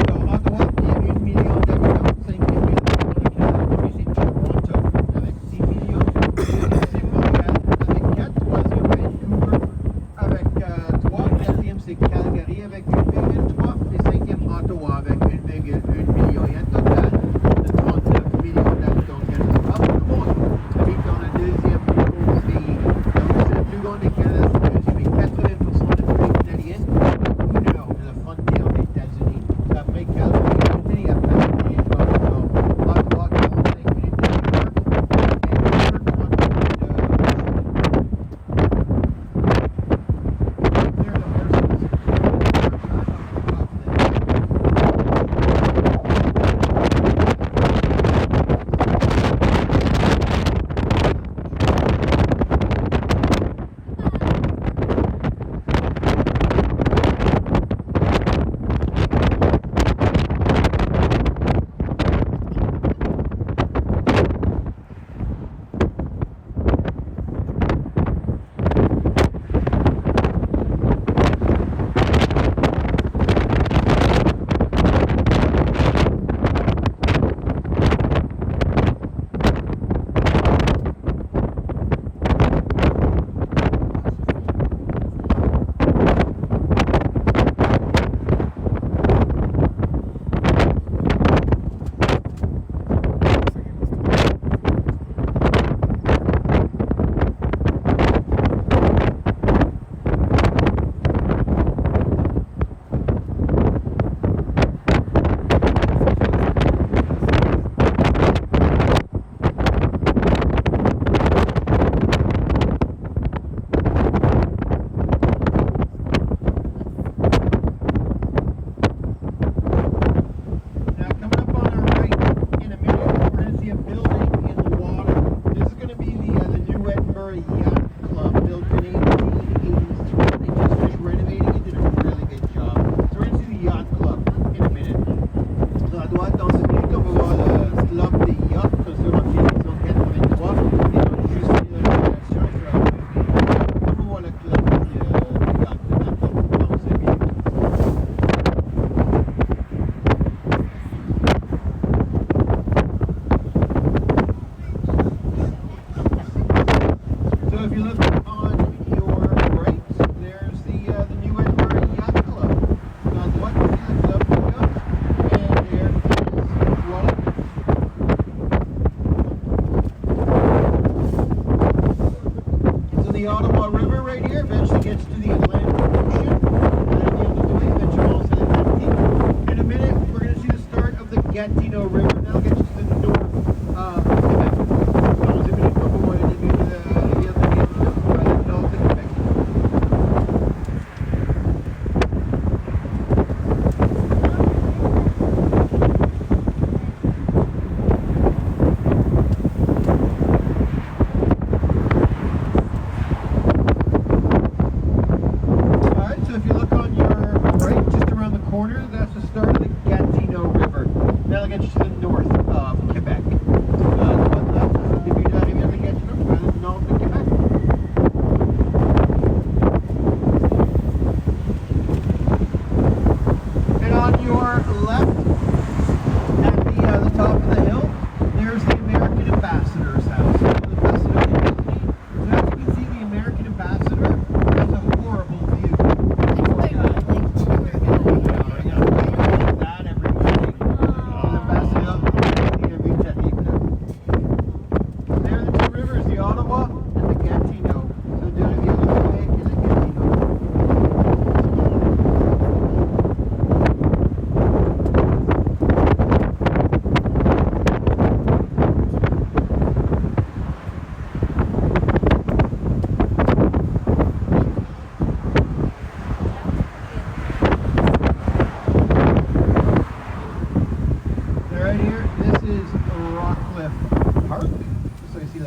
Speaker 1: So, Ottawa, il y a 1 million d'habitants, 5 000 dans le Canada. Puis c'est Toronto, avec 6 millions. C'est Montréal, avec 4. Troisième, Vancouver, avec 3. Quatrième, c'est Calgary, avec 1,3. Et cinquième, Ottawa, avec 1,1 million. Il y a un total de 39 millions d'habitants. Tout le monde habite dans le deuxième plus gros pays. Donc, c'est le plus grand des Canada, c'est le deuxième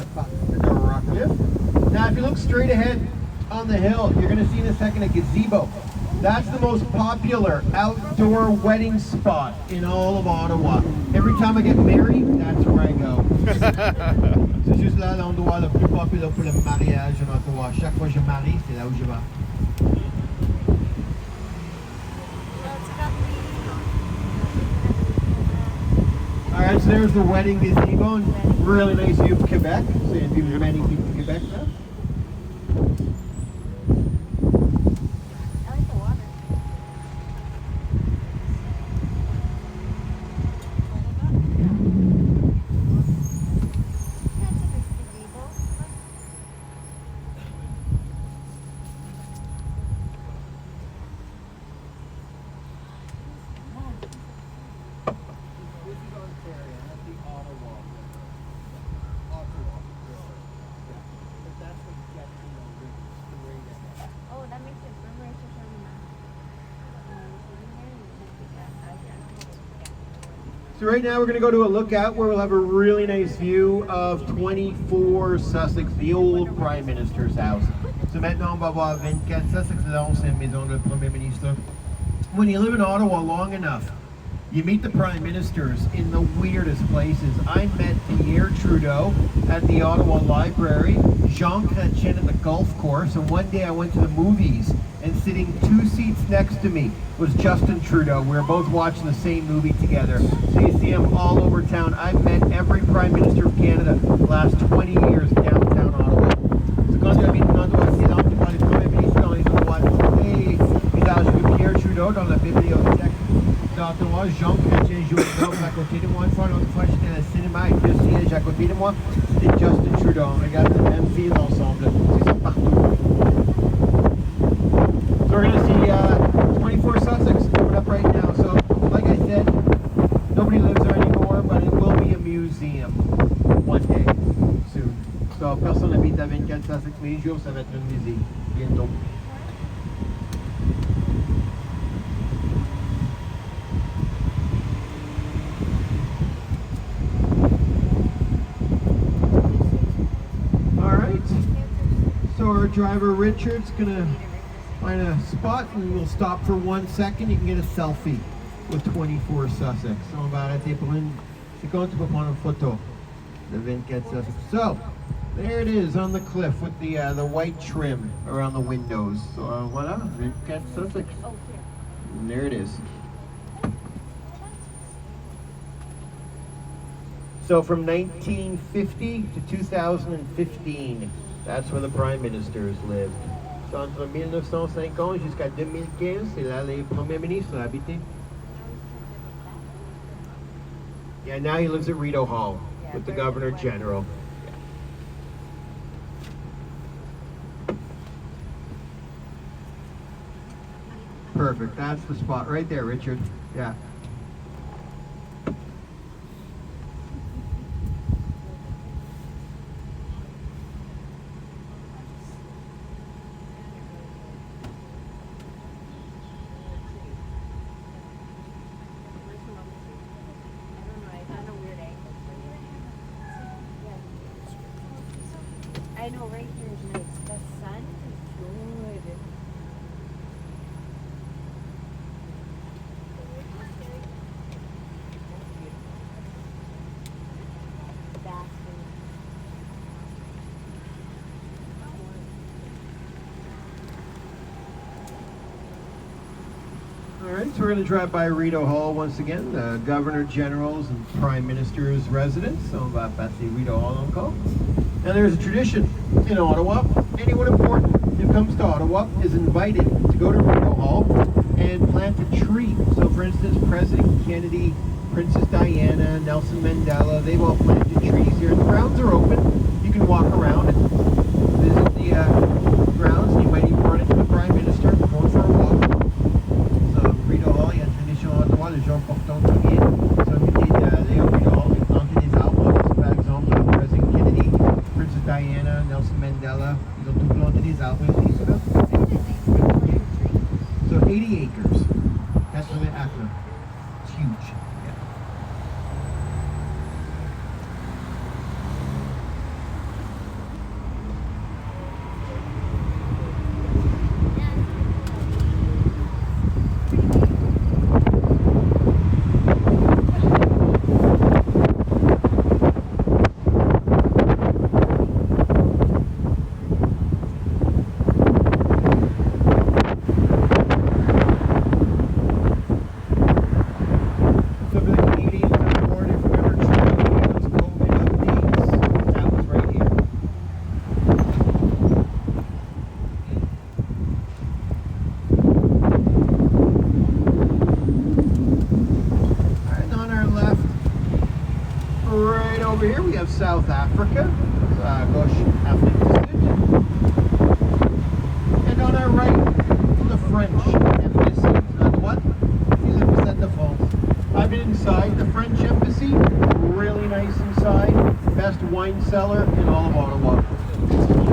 Speaker 1: cliff. Now, if you look straight ahead on the hill, you're going to see in a second a gazebo. That's the most popular outdoor wedding spot in all of Ottawa. Every time I get married, that's where I go. C'est juste là l'endroit le plus populaire pour le mariage en Ottawa. Chaque fois que je marie, c'est là où je vais. Alright, so there's the wedding gazebo, and really nice view of Quebec. So if you're many people in Quebec now. So right now we're going to go to a lookout where we'll have a really nice view of 24 Sussex, the old Prime Minister's house. So maintenant on va voir 24 Sussex, l'ancienne maison du Premier Ministre. When you live in Ottawa long enough, you meet the Prime Ministers in the weirdest places. I met Pierre Trudeau at the Ottawa Library, Jean Chrétien at the golf course, and one day I went to the movies, and sitting 2 seats next to me was Justin Trudeau. We were both watching the same movie together. So you see him all over town. I've met every Prime Minister of Canada the last 20 years downtown Ottawa. So quand tu habites en Ottawa, c'est là où tu vois les premiers ministres dans les endroits très bizarres. J'ai vu Pierre Trudeau dans la bibliothèque d'Ottawa, Jean Chrétien jouait à côté de moi une fois. L'autre fois, j'étais à le cinéma et deux sièges à côté de moi, c'était Justin Trudeau. On regarde le même film ensemble. C'est ça partout. So we're going to see 24 Sussex coming up right now. So, like I said, nobody lives there anymore, but it will be a museum one day soon. So, personne n'habite à 24 Sussex, mais un jour, ça va être un musée, bientôt. All right. So our driver Richard's gonna find a spot and we'll stop for 1 second. You can get a selfie with 24 Sussex. So on va arrêter pour une seconde pour prendre une photo de 24 Sussex. So there it is on the cliff with the white trim around the windows. So voilà, 24 Sussex. And there it is. So from 1950 to 2015, that's where the Prime Ministers lived. Entre 1950 jusqu'à 2015, c'est là les premiers ministres habitaient. Yeah, now he lives at Rideau Hall with the Governor General. Perfect, that's the spot right there, Richard. Yeah.
Speaker 2: I know, right here is nice. The sun is good.
Speaker 1: All right, so we're going to drive by Rideau Hall once again, the Governor General's and Prime Minister's residence. So on va passer Rideau Hall encore. Now there's a tradition in Ottawa. Anyone important who comes to Ottawa is invited to go to Rideau Hall and plant a tree. So for instance, President Kennedy, Princess Diana, Nelson Mandela, they've all planted trees here. The grounds are open. You can walk around and visit the grounds. You might even run into the Prime Minister going for a walk. So Rideau Hall, il y a une tradition à Ottawa, les gens portant qui viennent. So inviter d'aller au Rideau Hall et planter des arbres. Par exemple, President Kennedy, Princess Diana, Nelson Mandela, ils ont tout planté des arbres ici, ça. So 80 acres. That's the acre. It's huge. Yeah. à gauche, Afrique du Sud. And on our right, the French embassy. À droite, the ambassade de France. I've been inside the French embassy. Really nice inside. Best wine cellar in all of Ottawa.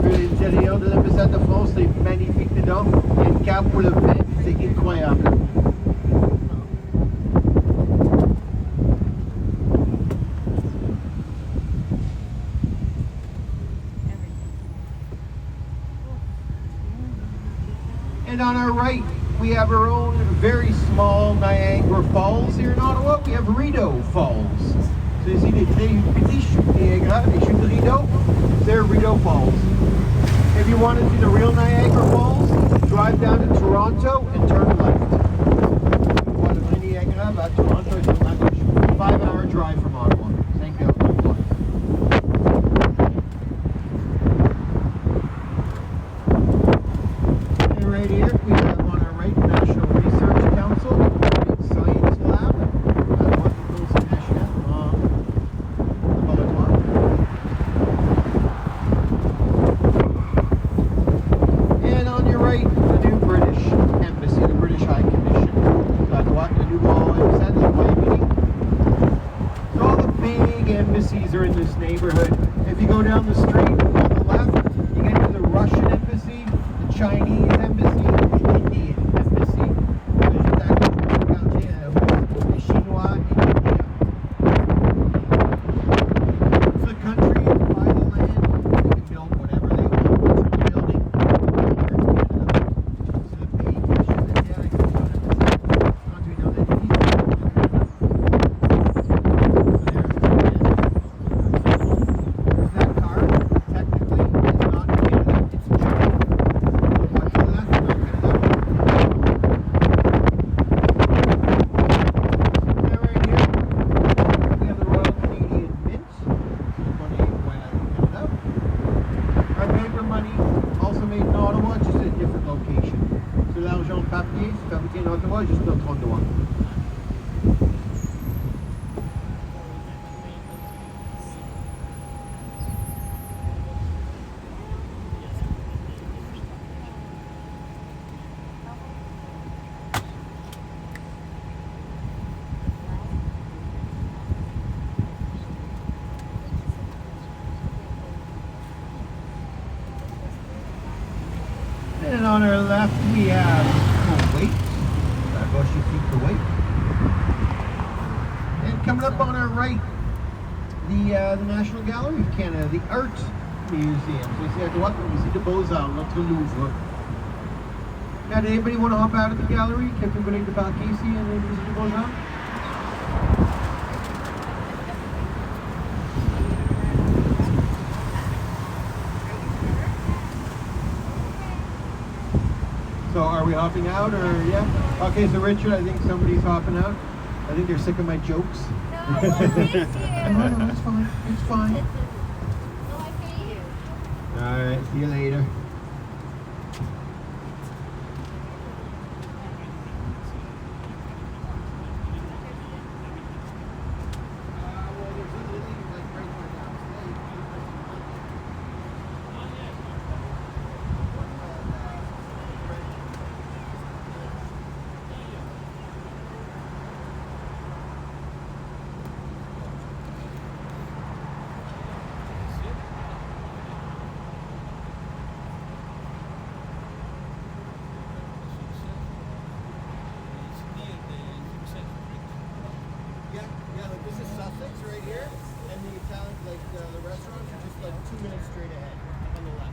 Speaker 1: L'intérieur de l'ambassade de France, c'est magnifique dedans. Il y a une cave pour le vin, c'est incroyable. And on our right, we have our own very small Niagara Falls here in Ottawa. We have Rideau Falls. So you see les petits chutes Niagara, les chutes de Rideau, they're Rideau Falls. If you want to see the real Niagara Falls, drive down to Toronto and turn left. Voir le vrai Niagara, va à Toronto et turn left. 5-hour drive from Ottawa. Thank you. And right here, we have on our right National Research Council, big science lab. And on your right, the new British Embassy, the British High Commission. The nouveau ambassade de Royaume-Uni. So all the big embassies are in this neighborhood. If you go down the street on the left, you get to the Russian Embassy, the Chinese Embassy, the Indian Embassy. The Chinois in India. It's the country by the land. They can build whatever they want. It's a building. C'est le pays qui achète la terre avec son embassy. Quand tu es dans la ville, that car technically is not Canada, it's China. Watch the left, not Canada. Now right here, we have the Royal Canadian Mint. Money went out of Canada. Our paper money, also made in Ottawa, just at a different location. So l'argent papier, c'est fabriqué en Ottawa, juste notre endroit. And on our left we have Kuwait. À gauche ici, Kuwait. And coming up on our right, the National Gallery of Canada, the Art Museum. So ici à droite, on visite the Beaux-Arts, notre Louvre. Now, did anybody want to hop out of the gallery? Quelqu'un voulait débarquer ici et visiter the Beaux-Arts? So are we hopping out or yeah? Okay, so Richard, I think somebody's hopping out. I think they're sick of my jokes.
Speaker 2: No, I miss you.
Speaker 1: No, it's fine. It's fine.
Speaker 2: No, I hate you.
Speaker 1: Alright, see you later. Yeah, like this is Sussex right here, and the Italian, like the restaurants are just like 2 minutes straight ahead on the left.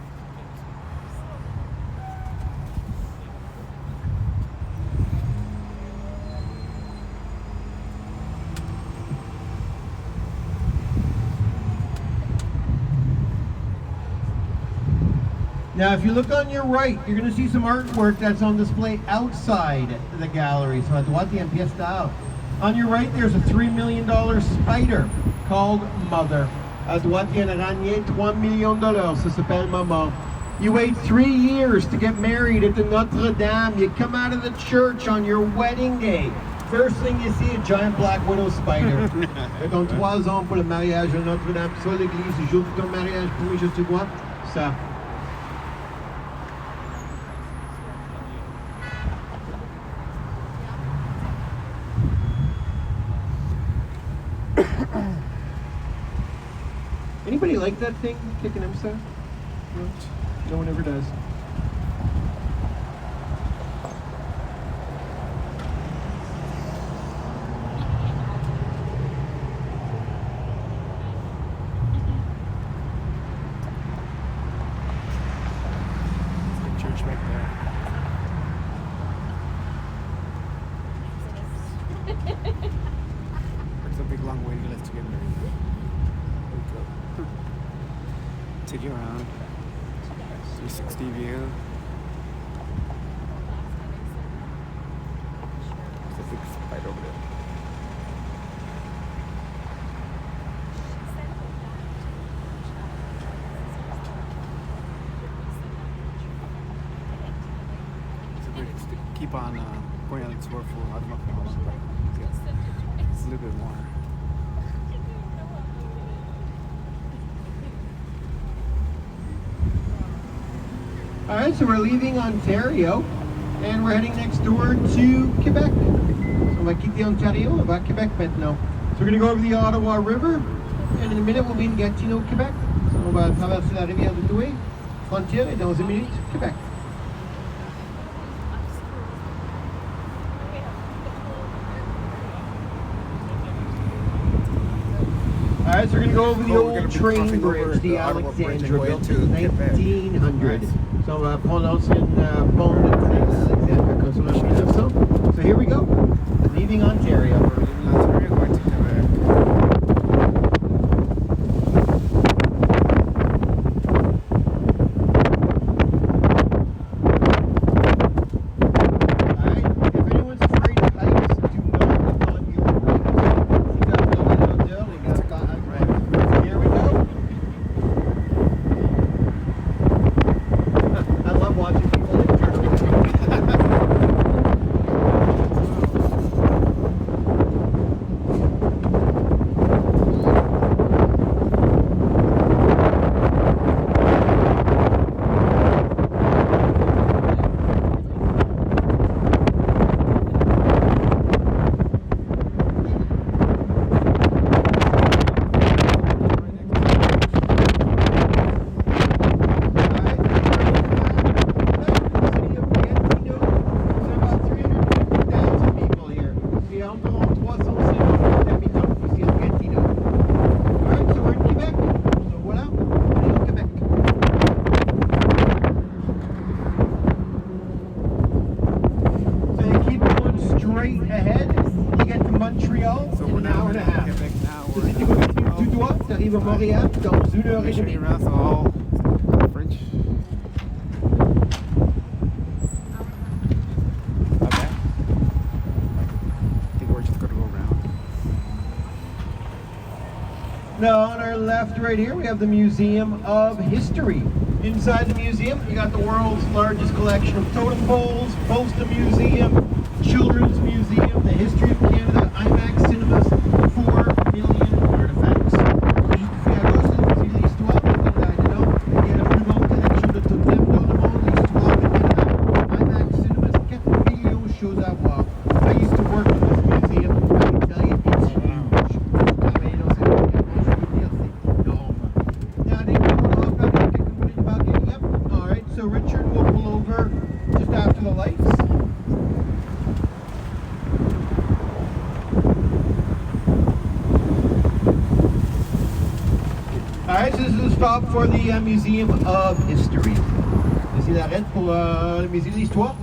Speaker 1: Now, if you look on your right, you're going to see some artwork that's on display outside the gallery. So, à droite, il y a une pièce d'art. On your right, there's a $3 million spider called Mother. À droite, il y a une araignée, $3 millions. Ça s'appelle Maman. You wait 3 years to get married at the Notre Dame. You come out of the church on your wedding day. First thing you see, a giant black widow spider. Ça compte 3 ans pour le mariage de Notre-Dame. Sur l'église, le jour de ton mariage, premier jour tu vois ça. Anybody like that thing, kicking himself? No? No one ever does.
Speaker 3: Church back there. It's a big long waiting list to get married. Take you around. 360 view. There's a big spider over there. Keep on going on the tour for I don't know how long, but it's a little bit more.
Speaker 1: All right, so we're leaving Ontario, and we're heading next door to Quebec. So on va quitter Ontario, on va à Québec maintenant. So we're going to go over the Ottawa River, and in a minute we'll be in Gatineau, Quebec. So on va traverser la rivière de Douai, frontière, et dans 1 minute, Québec. All right, so we're going to go over the old train bridge, the Alexandra, built in 1900. So on va prendre l'ancienne pont de train Alexandra, construit en 1900. So here we go, leaving Ontario.
Speaker 3: We're leaving Ontario, going to Quebec.
Speaker 1: All right, if anyone's afraid of heights, do not live on your bridge. C'est comme dans les hauteurs, les gars. So here we go. I love watching people in Montréal dans 1h30.
Speaker 3: Around, so all French. Okay. I think we're just gonna go around.
Speaker 1: Now on our left right here we have the Museum of History. Inside the museum you got the world's largest collection of totem poles, Posta Museum, Children's Museum, the History of Canada, IMAX Cinemas, 4 million artifacts. I used to work in this museum. I can tell you it's huge. Now, I didn't go off back and complete about getting up. All right, so Richard will pull over just after the lights. All right, so this is a stop for the Museum of History. Ici l'arrête pour le musée de l'histoire.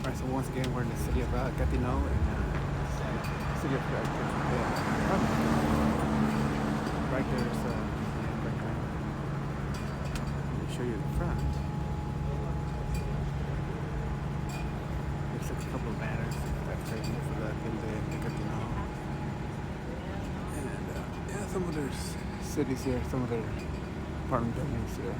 Speaker 3: Alright, so once again we're in the city of Gatineau and city of Quebec. Yeah. Right there's right there. Let me show you the front. Looks like a couple of banners that's right here for the Gatineau. some of their cities here, some of their apartment buildings here.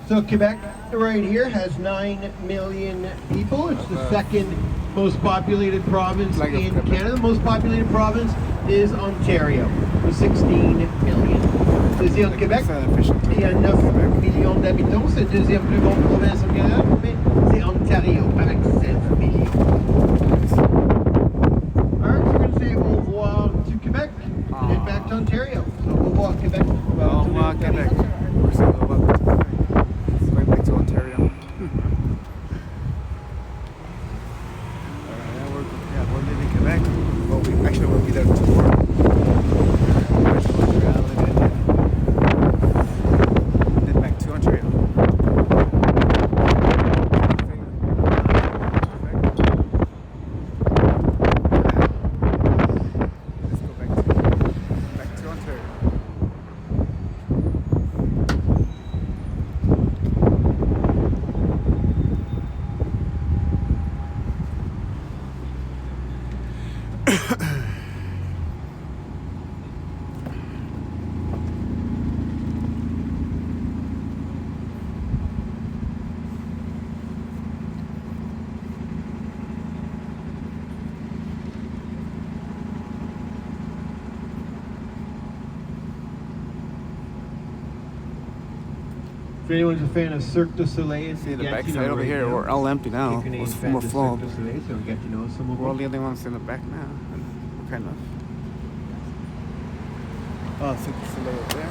Speaker 1: So Quebec right here has 9 million people. It's the second most populated province
Speaker 3: Flag of
Speaker 1: in
Speaker 3: Quebec.
Speaker 1: Canada. The most populated province is Ontario, with 16 million. Deuxième Québec, il y a 9 millions d'habitants. C'est la deuxième plus grande province au Canada, mais c'est Ontario avec 7 millions. Alright, so we're going to say au revoir to Quebec and head back to Ontario. So au revoir Québec.
Speaker 3: Au revoir, Québec. We're saying au revoir to Quebec. Going back to Ontario. We're leaving Quebec. Well, we'll be there tomorrow. Then back to Ontario. Let's go back to Ontario.
Speaker 1: If anyone's a fan of Cirque du Soleil,
Speaker 3: See the backside over here, we're all empty now. It's more full.
Speaker 1: Cirque du Soleil, so we get to know some of
Speaker 3: We're all
Speaker 1: them.
Speaker 3: the only ones in the back now. What kind of? Oh, Cirque du Soleil over there.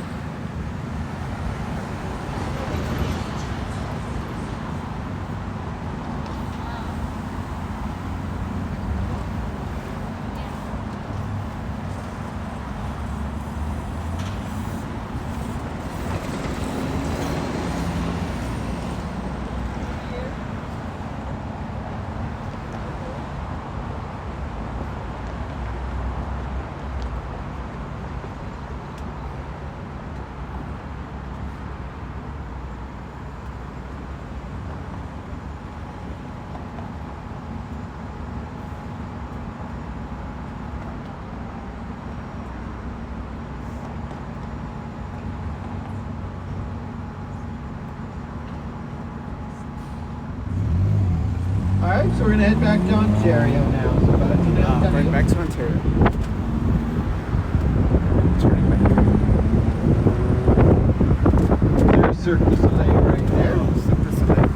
Speaker 1: Alright, so we're going to head back to Ontario now. So back to Ontario.
Speaker 3: Going back to Ontario. Turning back.
Speaker 1: There's Cirque du Soleil right there.
Speaker 3: Oh, Cirque du Soleil.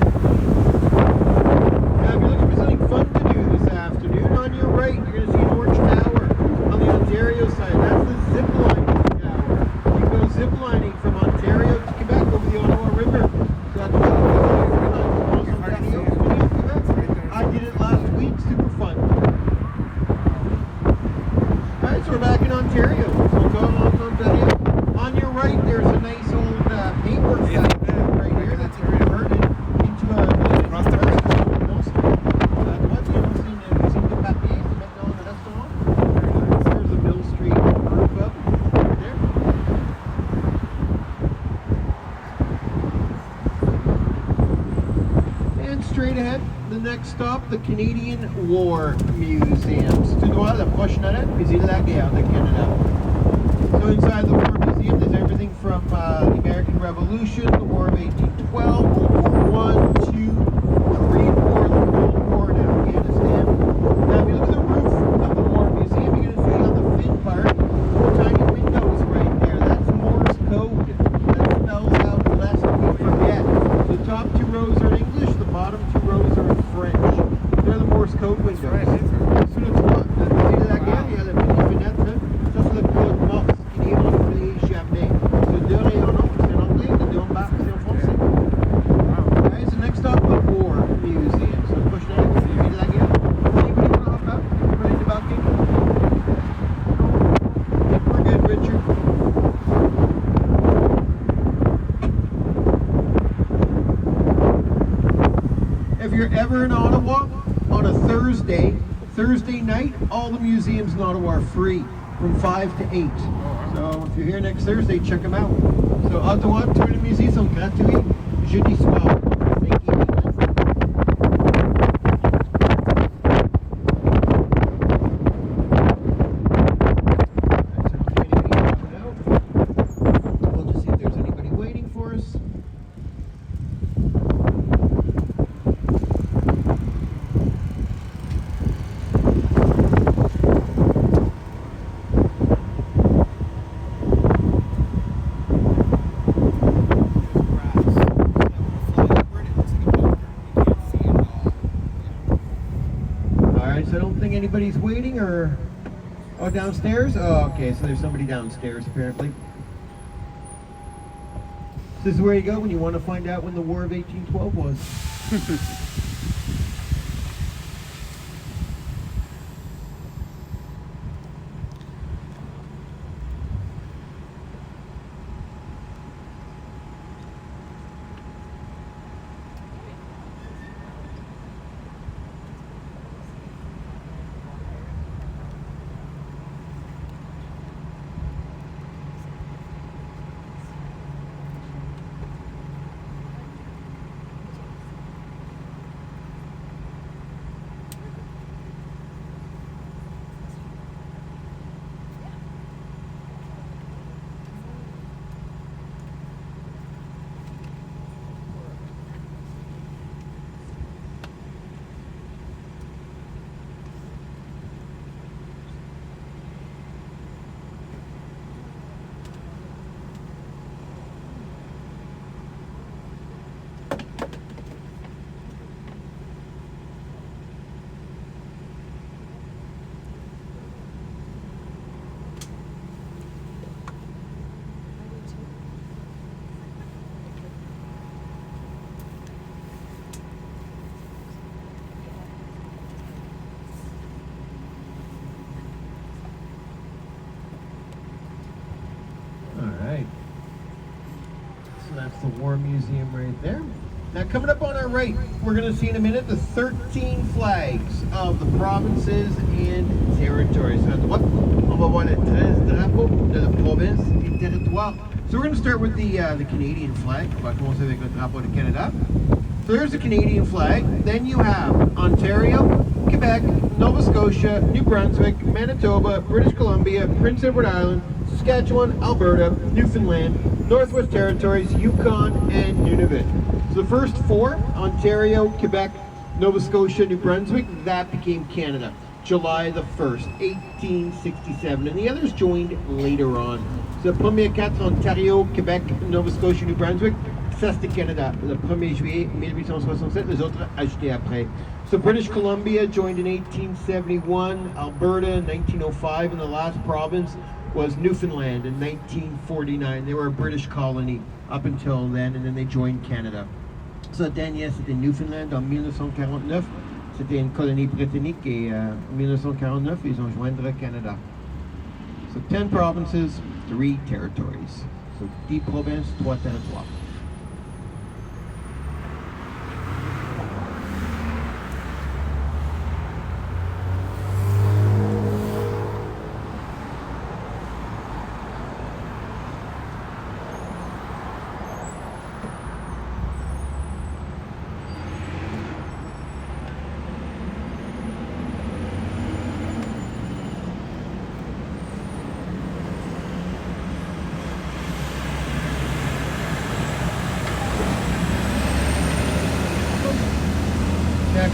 Speaker 1: Now, if you're looking for something fun to do this afternoon, on your right, you're going to see an orange tower on the Ontario side. That's the zip lining tower. You can go zip lining from Ontario to Quebec over the Ottawa River. So that's what I did it last week, super fun. Alright, so we're back in Ontario. So going on to Ontario. On your right, there's a nice old paper factory right here that's converted into a
Speaker 3: Across the bridge.
Speaker 1: There's the Mill Street Brew Pub right there. And straight ahead, the next stop, the Canadian War Museums. Tout droit, la prochaine arrêt, Musée de la Guerre de Canada. So inside the War Museum, there's everything from the American Revolution, the War of 1812, World War I, II, Korean War, the Cold War in Afghanistan. Now, if you look at the roof of the War Museum, you're going to see on the fin part, tiny windows right there. That's Morse code. That spells out lest we forget. The top 2 rows are in English, the bottom 2 rows are in French. They're the Morse code windows. Sur le toit, le musée de la guerre, il y a la petite fenêtre. Ça, c'est le code Morse qui n'est rentré jamais. Le 2 rayonnants, c'est en anglais, le 2 en bas, c'est en français. Alright, so next up, the War Museum. So push that, musée de la guerre. Anybody want to hop out? Ready to balcony? We're good, Richard. If you're ever in Ottawa on a Thursday night, all the museums in Ottawa are free from 5 to 8. So if you're here next Thursday, check them out. So Ottawa, tous les musées sont gratuits jeudi soir. Oh, downstairs? Oh, okay, so there's somebody downstairs apparently. This is where you go when you want to find out when the War of 1812 was. Alright. So that's the War Museum right there. Now coming up on our right, we're going to see in a minute the 13 flags of the provinces and territories. So à droite, on va voir les 13 drapeaux de la province et territoire. So we're going to start with the Canadian flag. On va commencer avec le drapeau du Canada. So there's the Canadian flag. Then you have Ontario, Quebec, Nova Scotia, New Brunswick, Manitoba, British Columbia, Prince Edward Island, Saskatchewan, Alberta, Newfoundland, Northwest Territories, Yukon, and Nunavut. So the first four, Ontario, Quebec, Nova Scotia, New Brunswick, that became Canada. July the 1st, 1867. And the others joined later on. So the premier quatre, Ontario, Quebec, Nova Scotia, New Brunswick, ça c'était Canada. Le 1er juillet 1867, les autres ajoutés après. So British Columbia joined in 1871, Alberta in 1905, and the last province was Newfoundland in 1949. They were a British colony up until then, and then they joined Canada. So la dernière, c'était Newfoundland en 1949. C'était une colonie britannique et en 1949, ils ont joint le Canada. So 10 provinces, 3 territories. So 10 provinces, 3 territoires.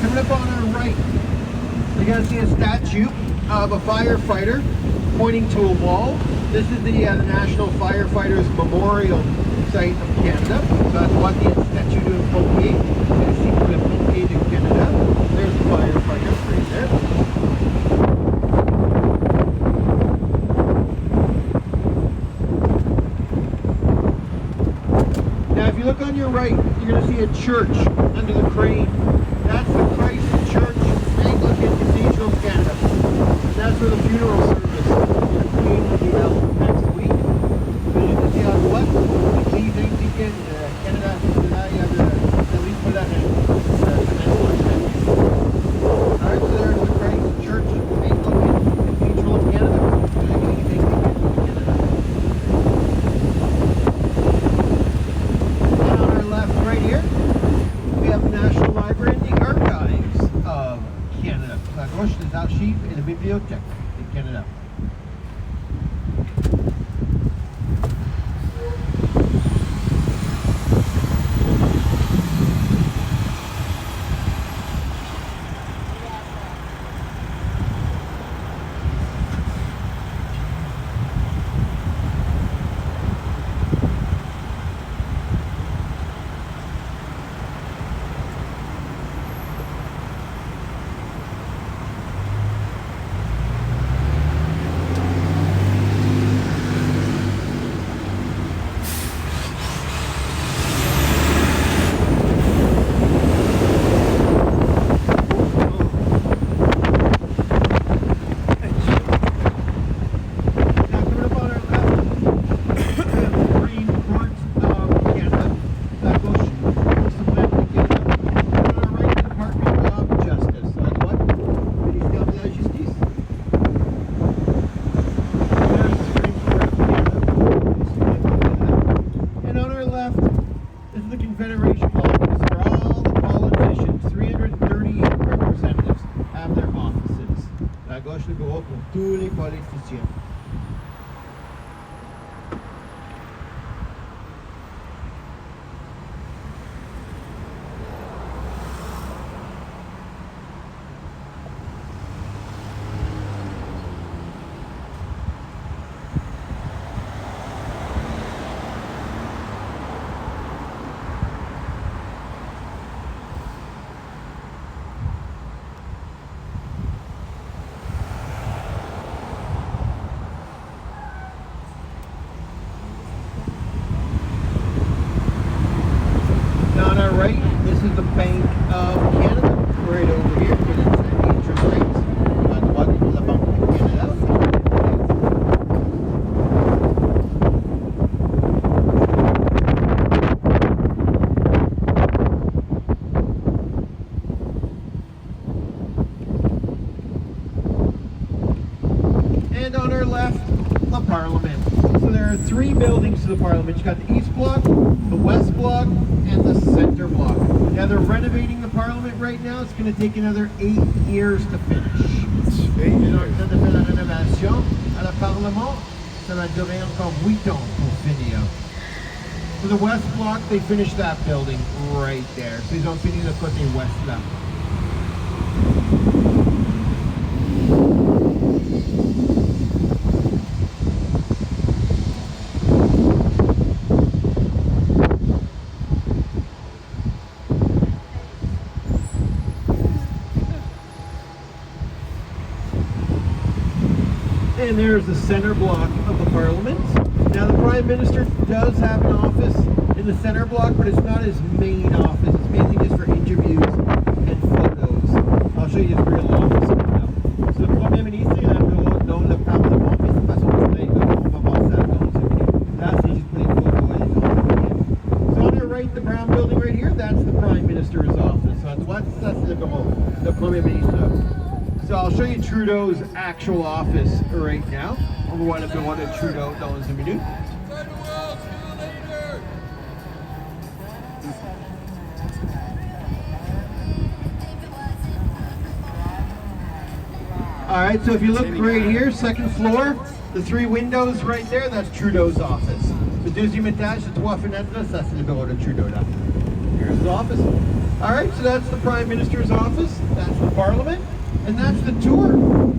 Speaker 1: Coming up on our right, you're going to see a statue of a firefighter pointing to a wall. This is the National Firefighters Memorial Site of Canada. So that's what the statue de pompier. Ici pour le pompier de Canada. There's the firefighters right there. Now, if you look on your right, you're going to see a church under the crane. That's the Christ Church Anglican Cathedral of Canada. And that's where the funeral service of the Queen will be held next week. So you can see on what l'église anglican Canada, là il y a le livre pour la reine. Alright, so there's the Christ Church Anglican Cathedral of Canada. L'église anglican Canada. And on our left, right here, we have the National Library and the Archives of Canada. So à gauche, les archives et la bibliothèque de Canada. tous les politiciens. Now on our right, this is the Bank of Canada, right over here, where it's the interest rates. À droite, la Banque du Canada. And on our left, the Parliament. So there are three buildings to the Parliament. You got the East Block, the West Block, and the Center Block. Now they're renovating the Parliament right now. It's going to take another 8 years to finish. Ils sont en train de faire la rénovation à la Parlement. Ça va durer encore 8 ans pour finir. For the West Block, they finished that building right there. So ils ont fini le côté ouest là. And there's the center block of the Parliament. Now the Prime Minister does have an office in the center block, but it's not his main office. It's mainly just for interviews and photos. I'll show you his real office now. So le Premier ministre, il a un bureau dans le Parlement, mais c'est pas son travail, on va voir ça dans une minute. Là, c'est juste pour les photos et les entretiens. So on your right, the brown building right here, that's the Prime Minister's office. So à droite, ça c'est le bureau, le Premier ministre. So I'll show you Trudeau's actual office right now. On va voir le bureau de Trudeau dans une minute. All right, so if you look right here, second floor, the three windows right there, that's Trudeau's office. Le deuxième étage, the trois fenêtres, ça c'est le bureau de Trudeau là. Here's his office. All right, so that's the Prime Minister's office. That's the Parliament. And that's the tour.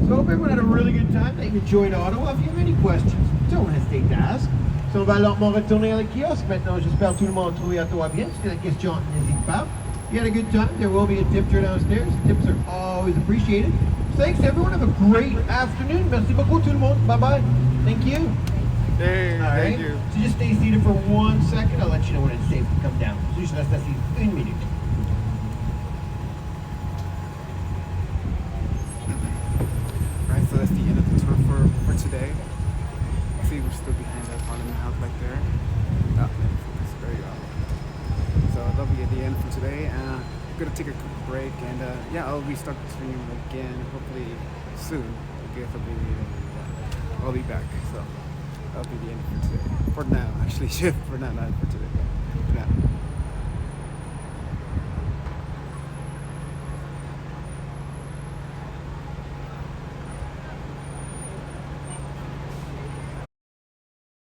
Speaker 1: So I hope everyone had a really good time. They enjoyed Ottawa. If you have any questions, don't hesitate to ask. So on va lentement retourner à la kiosque maintenant. J'espère que tout le monde a trouvé Ottawa bien. Si tu as des questions, n'hésite pas. If you had a good time, there will be a tip jar downstairs. Tips are always appreciated. So thanks everyone. Have a great afternoon. Merci beaucoup tout le monde. Bye-bye. Thank you.
Speaker 3: Hey,
Speaker 1: All right.
Speaker 3: thank you.
Speaker 1: So just stay seated for 1 second. I'll let you know when it's safe to come down. Juste reste assis une minute.
Speaker 3: Right, so that's the end of the tour for today. See, we're still behind that Parliament House back there. Oh, it's very so that'll be at the end for today. Gonna take a quick break and yeah, I'll restart the stream again hopefully soon. I guess I'll be back. So that'll be the end for today. For now, actually, for now, not for today. For now.